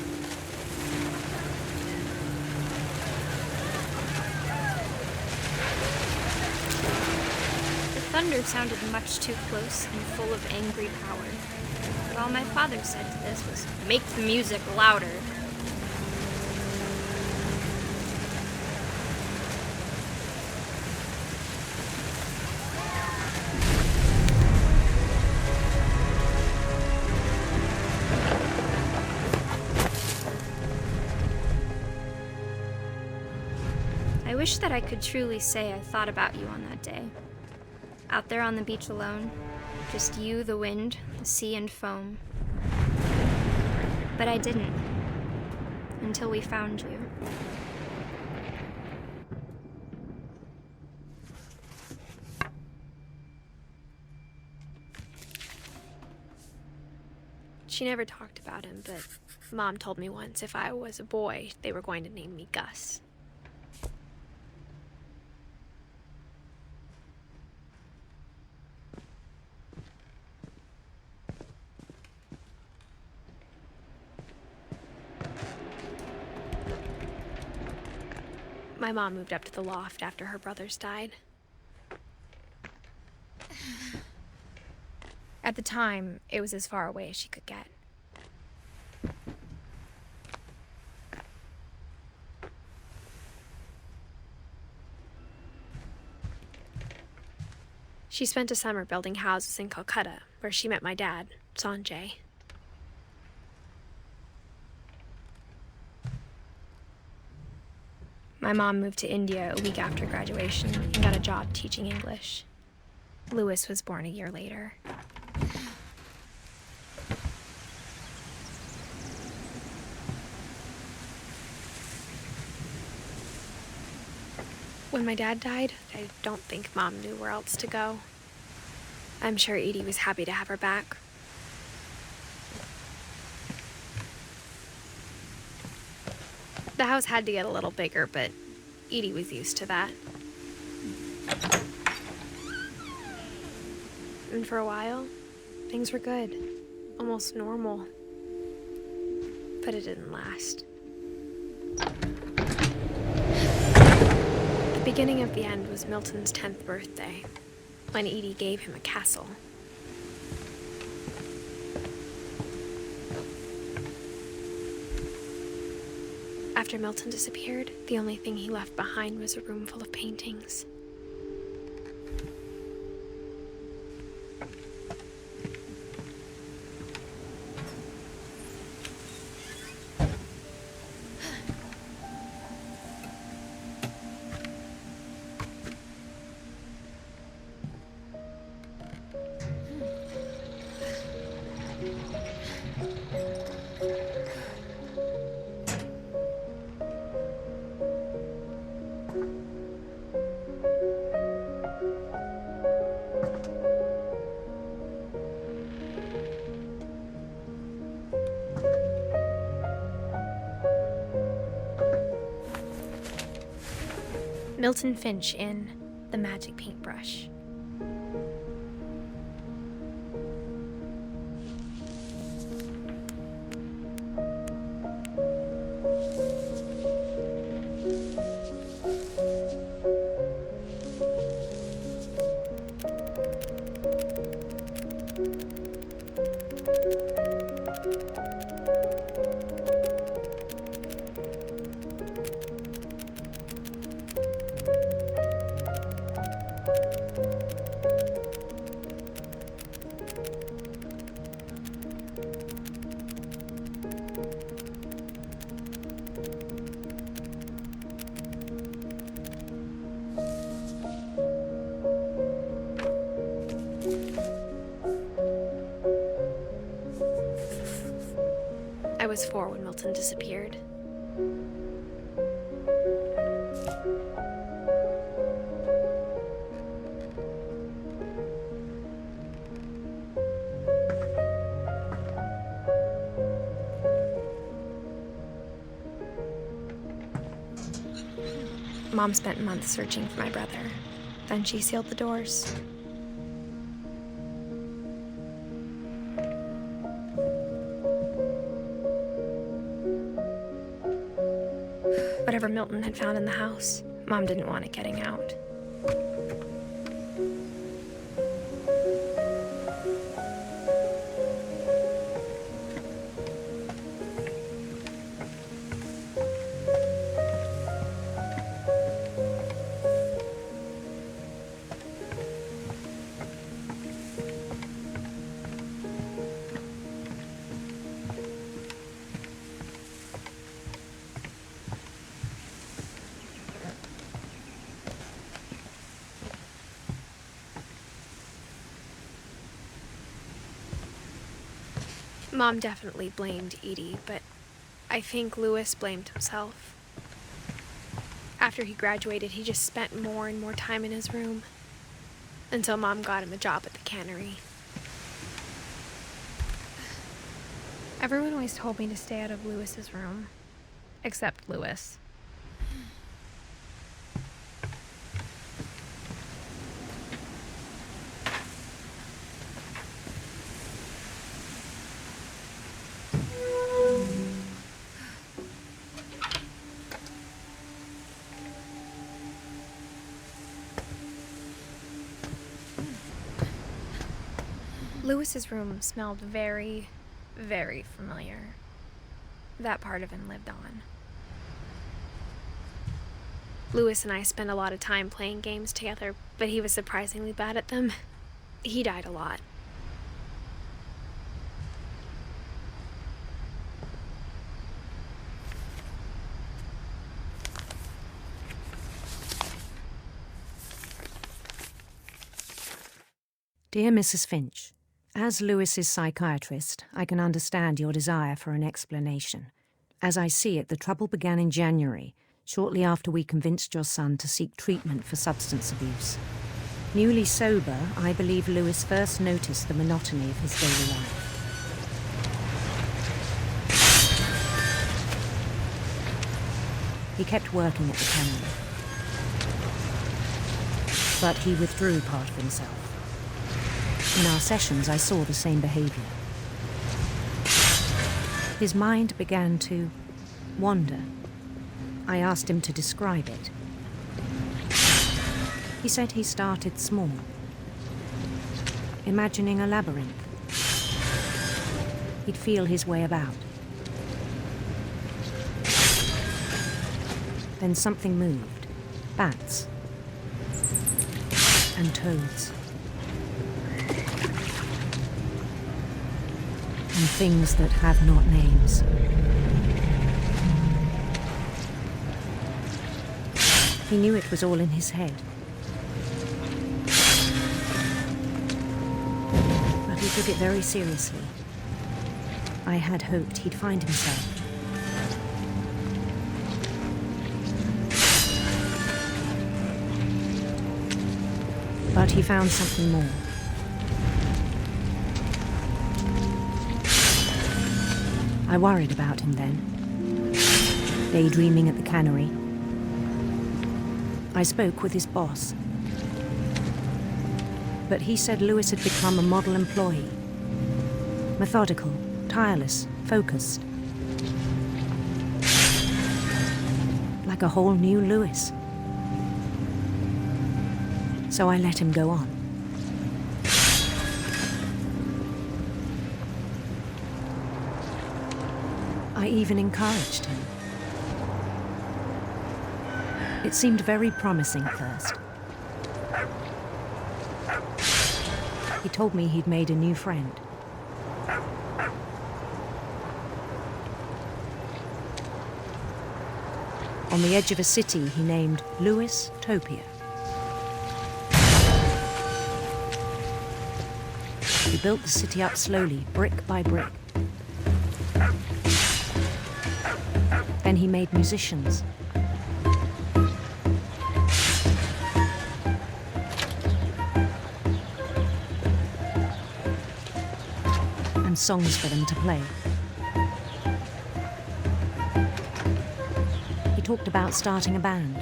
The thunder sounded much too close and full of angry power. But all my father said to this was, "Make the music louder." I wish that I could truly say I thought about you on that day. Out there on the beach alone, just you, the wind, the sea, and foam. But I didn't, until we found you. She never talked about him, but Mom told me once if I was a boy, they were going to name me Gus. My mom moved up to the loft after her brothers died. At the time, it was as far away as she could get. She spent a summer building houses in Calcutta, where she met my dad, Sanjay. My mom moved to India a week after graduation and got a job teaching English. Louis was born a year later. When my dad died, I don't think Mom knew where else to go. I'm sure Edie was happy to have her back. The house had to get a little bigger, but Edie was used to that. And for a while, things were good, almost normal. But it didn't last. The beginning of the end was Milton's 10th birthday, when Edie gave him a castle. After Milton disappeared, the only thing he left behind was a room full of paintings. Milton Finch in The Magic Paintbrush. I was 4 when Milton disappeared. Mom spent months searching for my brother. Then she sealed the doors. Whatever Milton had found in the house, Mom didn't want it getting out. Mom definitely blamed Edie, but I think Louis blamed himself. After he graduated, he just spent more and more time in his room, until Mom got him a job at the cannery. Everyone always told me to stay out of Louis's room, except Louis. Lewis's room smelled very, very familiar. That part of him lived on. Lewis and I spent a lot of time playing games together, but he was surprisingly bad at them. He died a lot. Dear Mrs. Finch, as Lewis's psychiatrist, I can understand your desire for an explanation. As I see it, the trouble began in January, shortly after we convinced your son to seek treatment for substance abuse. Newly sober, I believe Lewis first noticed the monotony of his daily life. He kept working at the cannery, but he withdrew part of himself. In our sessions, I saw the same behavior. His mind began to wander. I asked him to describe it. He said he started small, imagining a labyrinth. He'd feel his way about. Then something moved. Bats and toads. And things that have not names. He knew it was all in his head. But he took it very seriously. I had hoped he'd find himself. But he found something more. I worried about him then, daydreaming at the cannery. I spoke with his boss, but he said Lewis had become a model employee. Methodical, tireless, focused. Like a whole new Lewis. So I let him go on. I even encouraged him. It seemed very promising at first. He told me he'd made a new friend. On the edge of a city he named Lewis Topia. He built the city up slowly, brick by brick. Then he made musicians. And songs for them to play. He talked about starting a band.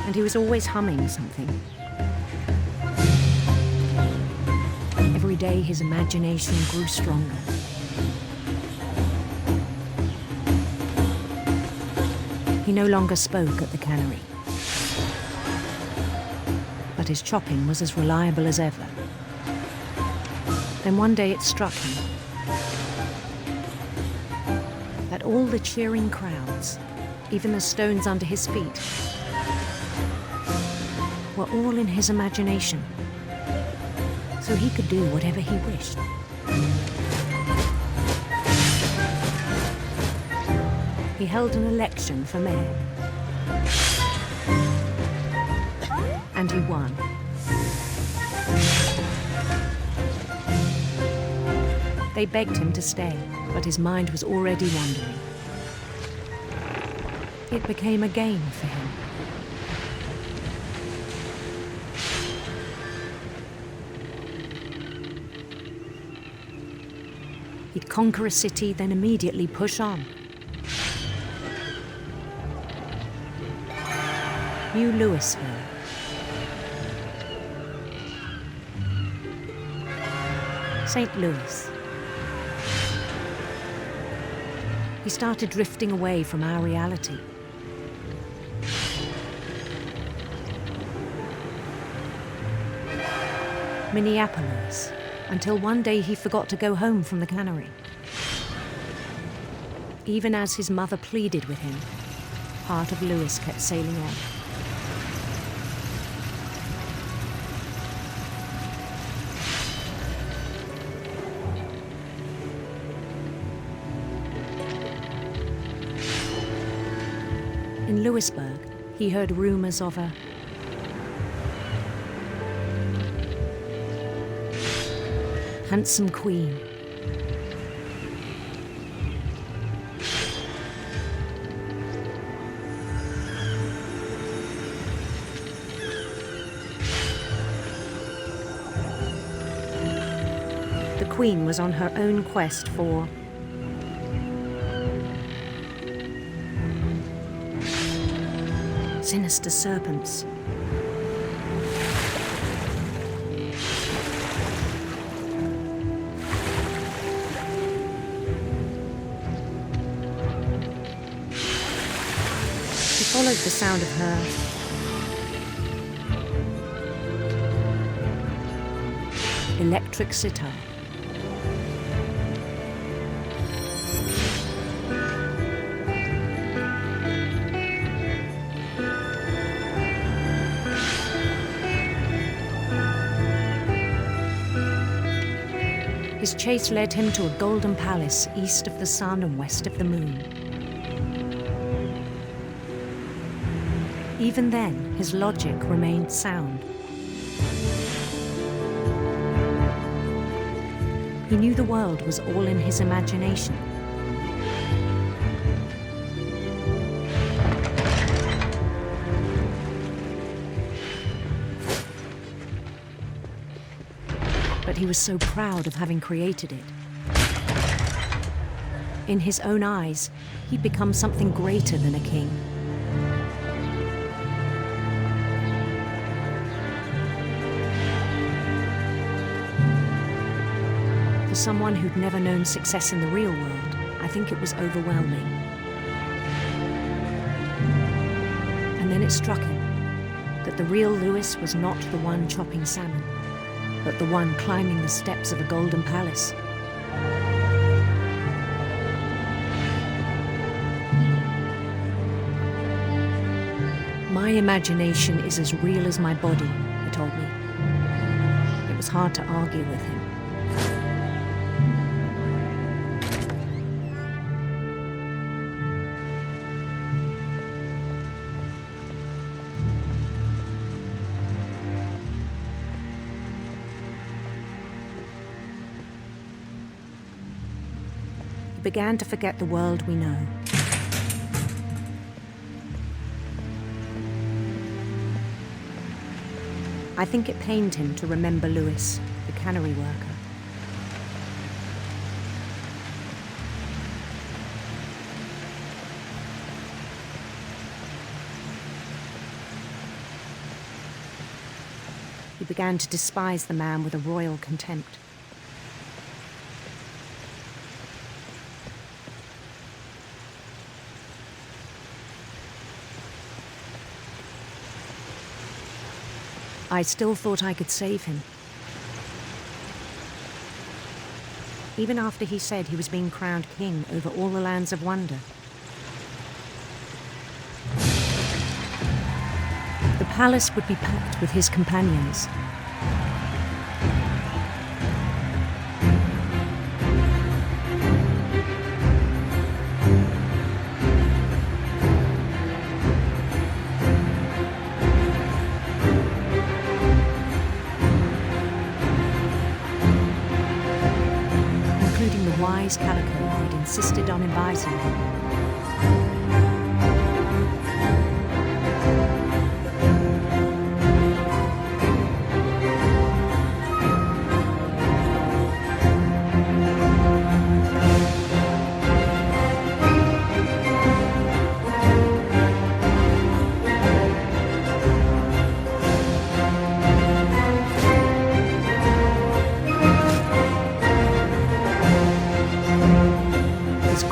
And he was always humming something. Every day his imagination grew stronger. He no longer spoke at the cannery. But his chopping was as reliable as ever. Then one day it struck him that all the cheering crowds, even the stones under his feet, were all in his imagination, so he could do whatever he wished. He held an election for mayor. And he won. They begged him to stay, but his mind was already wandering. It became a game for him. He'd conquer a city, then immediately push on. New Louisville. St. Louis. He started drifting away from our reality. Minneapolis, until one day he forgot to go home from the cannery. Even as his mother pleaded with him, part of Louis kept sailing on. In Louisburg, he heard rumors of a handsome queen. The queen was on her own quest for sinister serpents. He followed the sound of her electric sitar. His chase led him to a golden palace east of the sun and west of the moon. Even then, his logic remained sound. He knew the world was all in his imagination. But he was so proud of having created it. In his own eyes, he'd become something greater than a king. For someone who'd never known success in the real world, I think it was overwhelming. And then it struck him that the real Louis was not the one chopping salmon, but the one climbing the steps of a golden palace. My imagination is as real as my body, he told me. It was hard to argue with him. He began to forget the world we know. I think it pained him to remember Louis, the cannery worker. He began to despise the man with a royal contempt. I still thought I could save him. Even after he said he was being crowned king over all the lands of wonder. The palace would be packed with his companions. Calico had insisted on inviting him.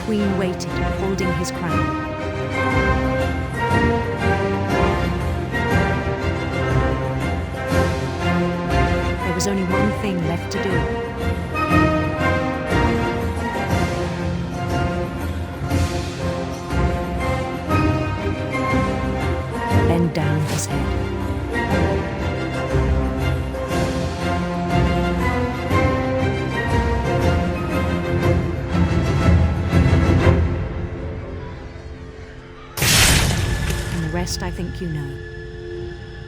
Queen waited, holding his crown. There was only one thing left to do. Bend down his head. And the rest I think you know.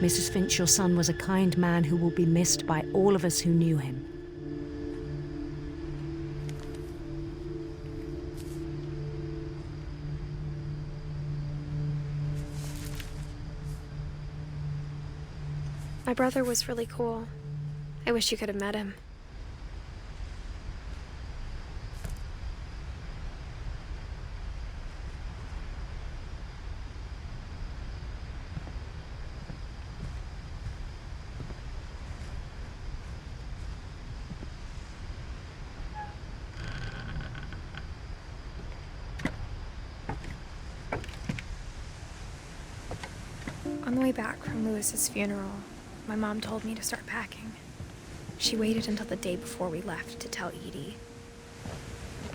Mrs. Finch, your son was a kind man who will be missed by all of us who knew him. My brother was really cool. I wish you could have met him. On the way back from Lewis's funeral, my mom told me to start packing. She waited until the day before we left to tell Edie.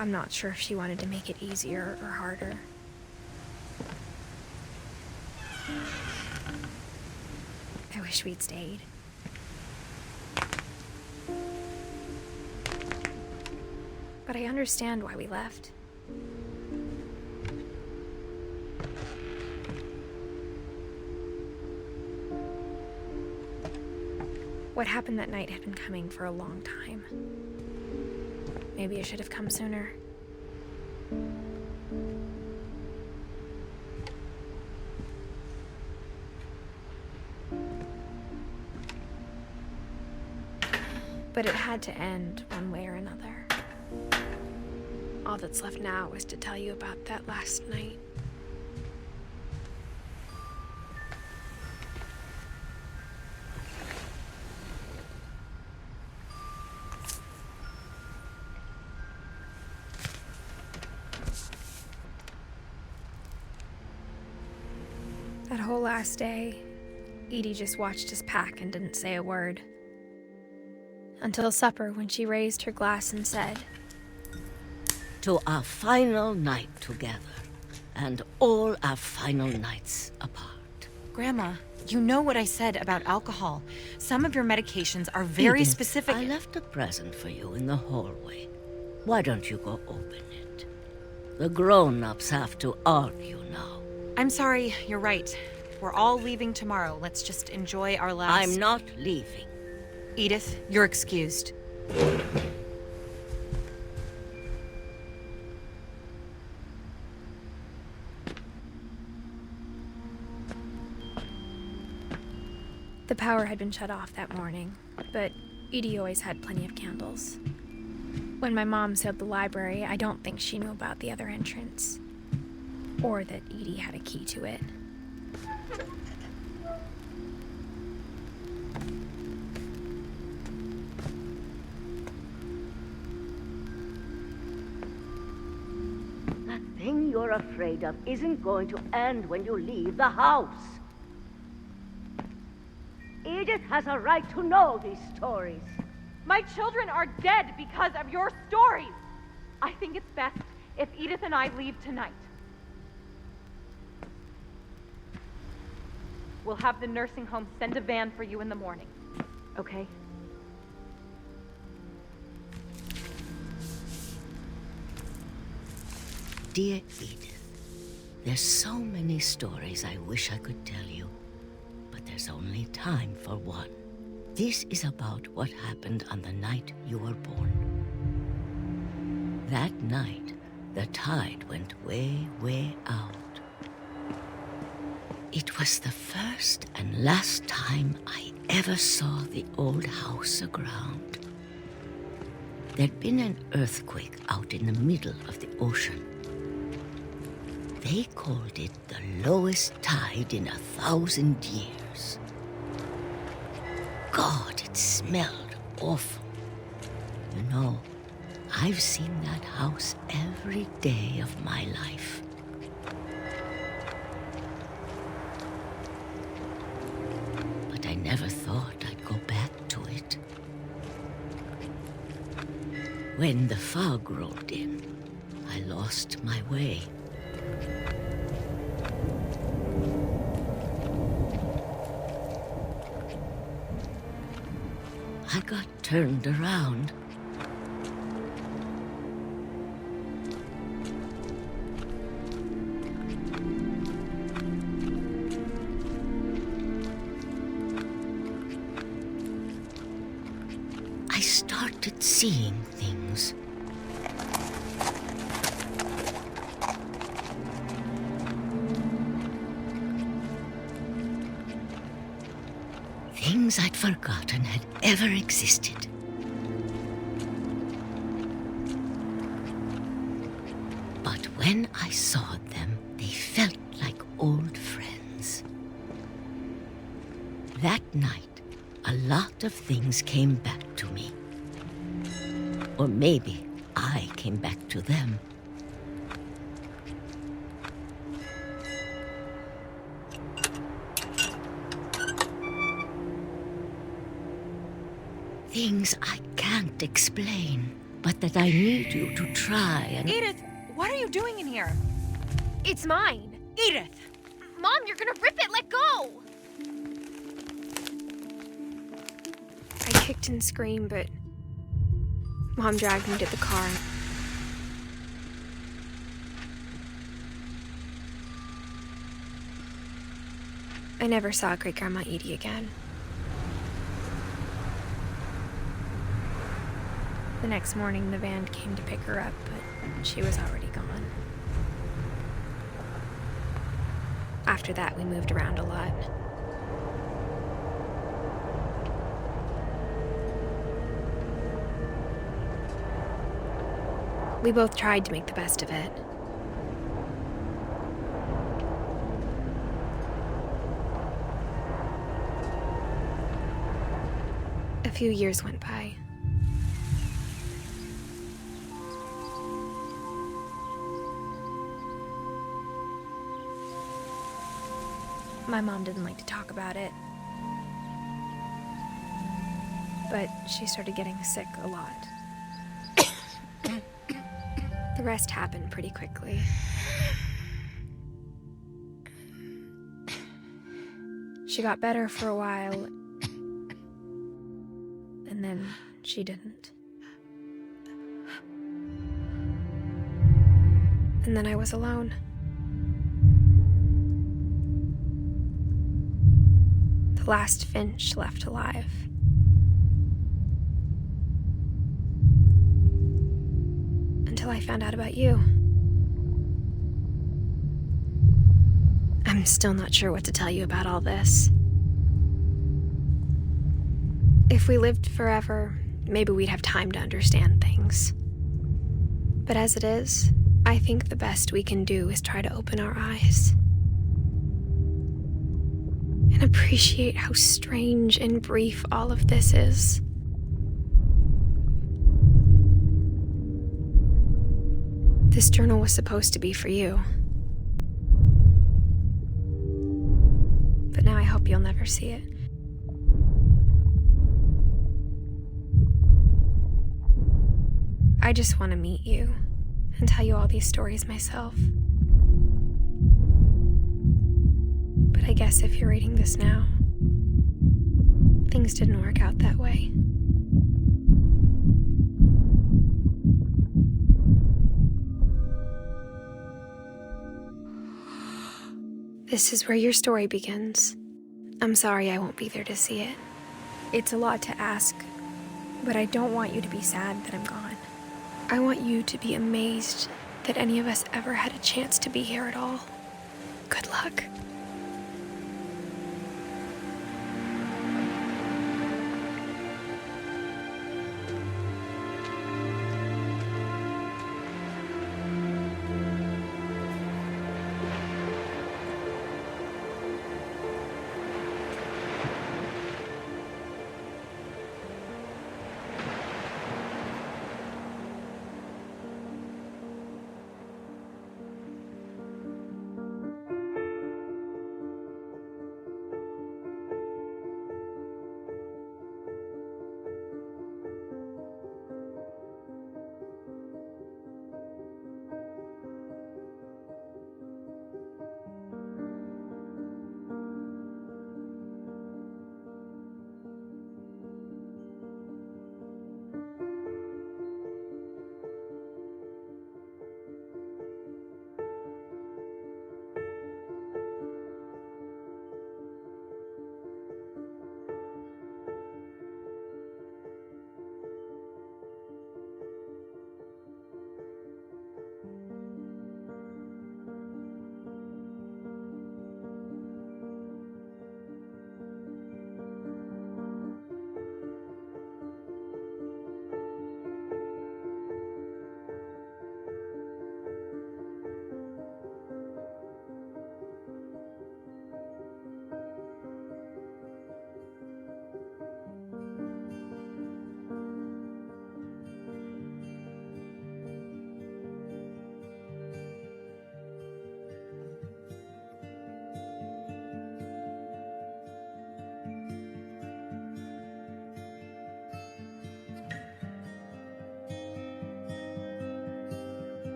I'm not sure if she wanted to make it easier or harder. I wish we'd stayed. But I understand why we left. What happened that night had been coming for a long time. Maybe it should have come sooner. But it had to end one way or another. All that's left now is to tell you about that last night. That whole last day, Edie just watched us pack and didn't say a word. Until supper, when she raised her glass and said, "To our final night together, and all our final nights apart." Grandma, you know what I said about alcohol. Some of your medications are very Edith, specific. I left a present for you in the hallway. Why don't you go open it? The grown-ups have to argue now. I'm sorry, you're right. We're all leaving tomorrow. Let's just enjoy our last... I'm not leaving. Edith, you're excused. The power had been shut off that morning, but Edie always had plenty of candles. When my mom sealed the library, I don't think she knew about the other entrance, or that Edie had a key to it. That thing you're afraid of isn't going to end when you leave the house. Edith has a right to know these stories. My children are dead because of your stories. I think it's best if Edith and I leave tonight. We'll have the nursing home send a van for you in the morning, okay? Dear Edith, there's so many stories I wish I could tell you, but there's only time for one. This is about what happened on the night you were born. That night, the tide went way, way out. It was the first and last time I ever saw the old house aground. There'd been an earthquake out in the middle of the ocean. They called it the lowest tide in 1,000 years. God, it smelled awful. You know, I've seen that house every day of my life. But I never thought I'd go back to it. When the fog rolled in, I lost my way. I got turned around. I started seeing things. Things I'd forgotten had ever existed. But when I saw them, they felt like old friends. That night, a lot of things came back to me. Or maybe I came back to them. Things I can't explain, but that I need you to try and... Edith, what are you doing in here? It's mine. Edith! Mom, you're gonna rip it! Let go! I kicked and screamed, but Mom dragged me to the car. I never saw Great-Grandma Edie again. The next morning, the van came to pick her up, but she was already gone. After that, we moved around a lot. We both tried to make the best of it. A few years went by. My mom didn't like to talk about it, but she started getting sick a lot. The rest happened pretty quickly. She got better for a while, and then she didn't. And then I was alone. The last Finch left alive. Until I found out about you. I'm still not sure what to tell you about all this. If we lived forever, maybe we'd have time to understand things. But as it is, I think the best we can do is try to open our eyes. And appreciate how strange and brief all of this is. This journal was supposed to be for you. But now I hope you'll never see it. I just want to meet you and tell you all these stories myself. But I guess if you're reading this now, things didn't work out that way. This is where your story begins. I'm sorry I won't be there to see it. It's a lot to ask, but I don't want you to be sad that I'm gone. I want you to be amazed that any of us ever had a chance to be here at all. Good luck.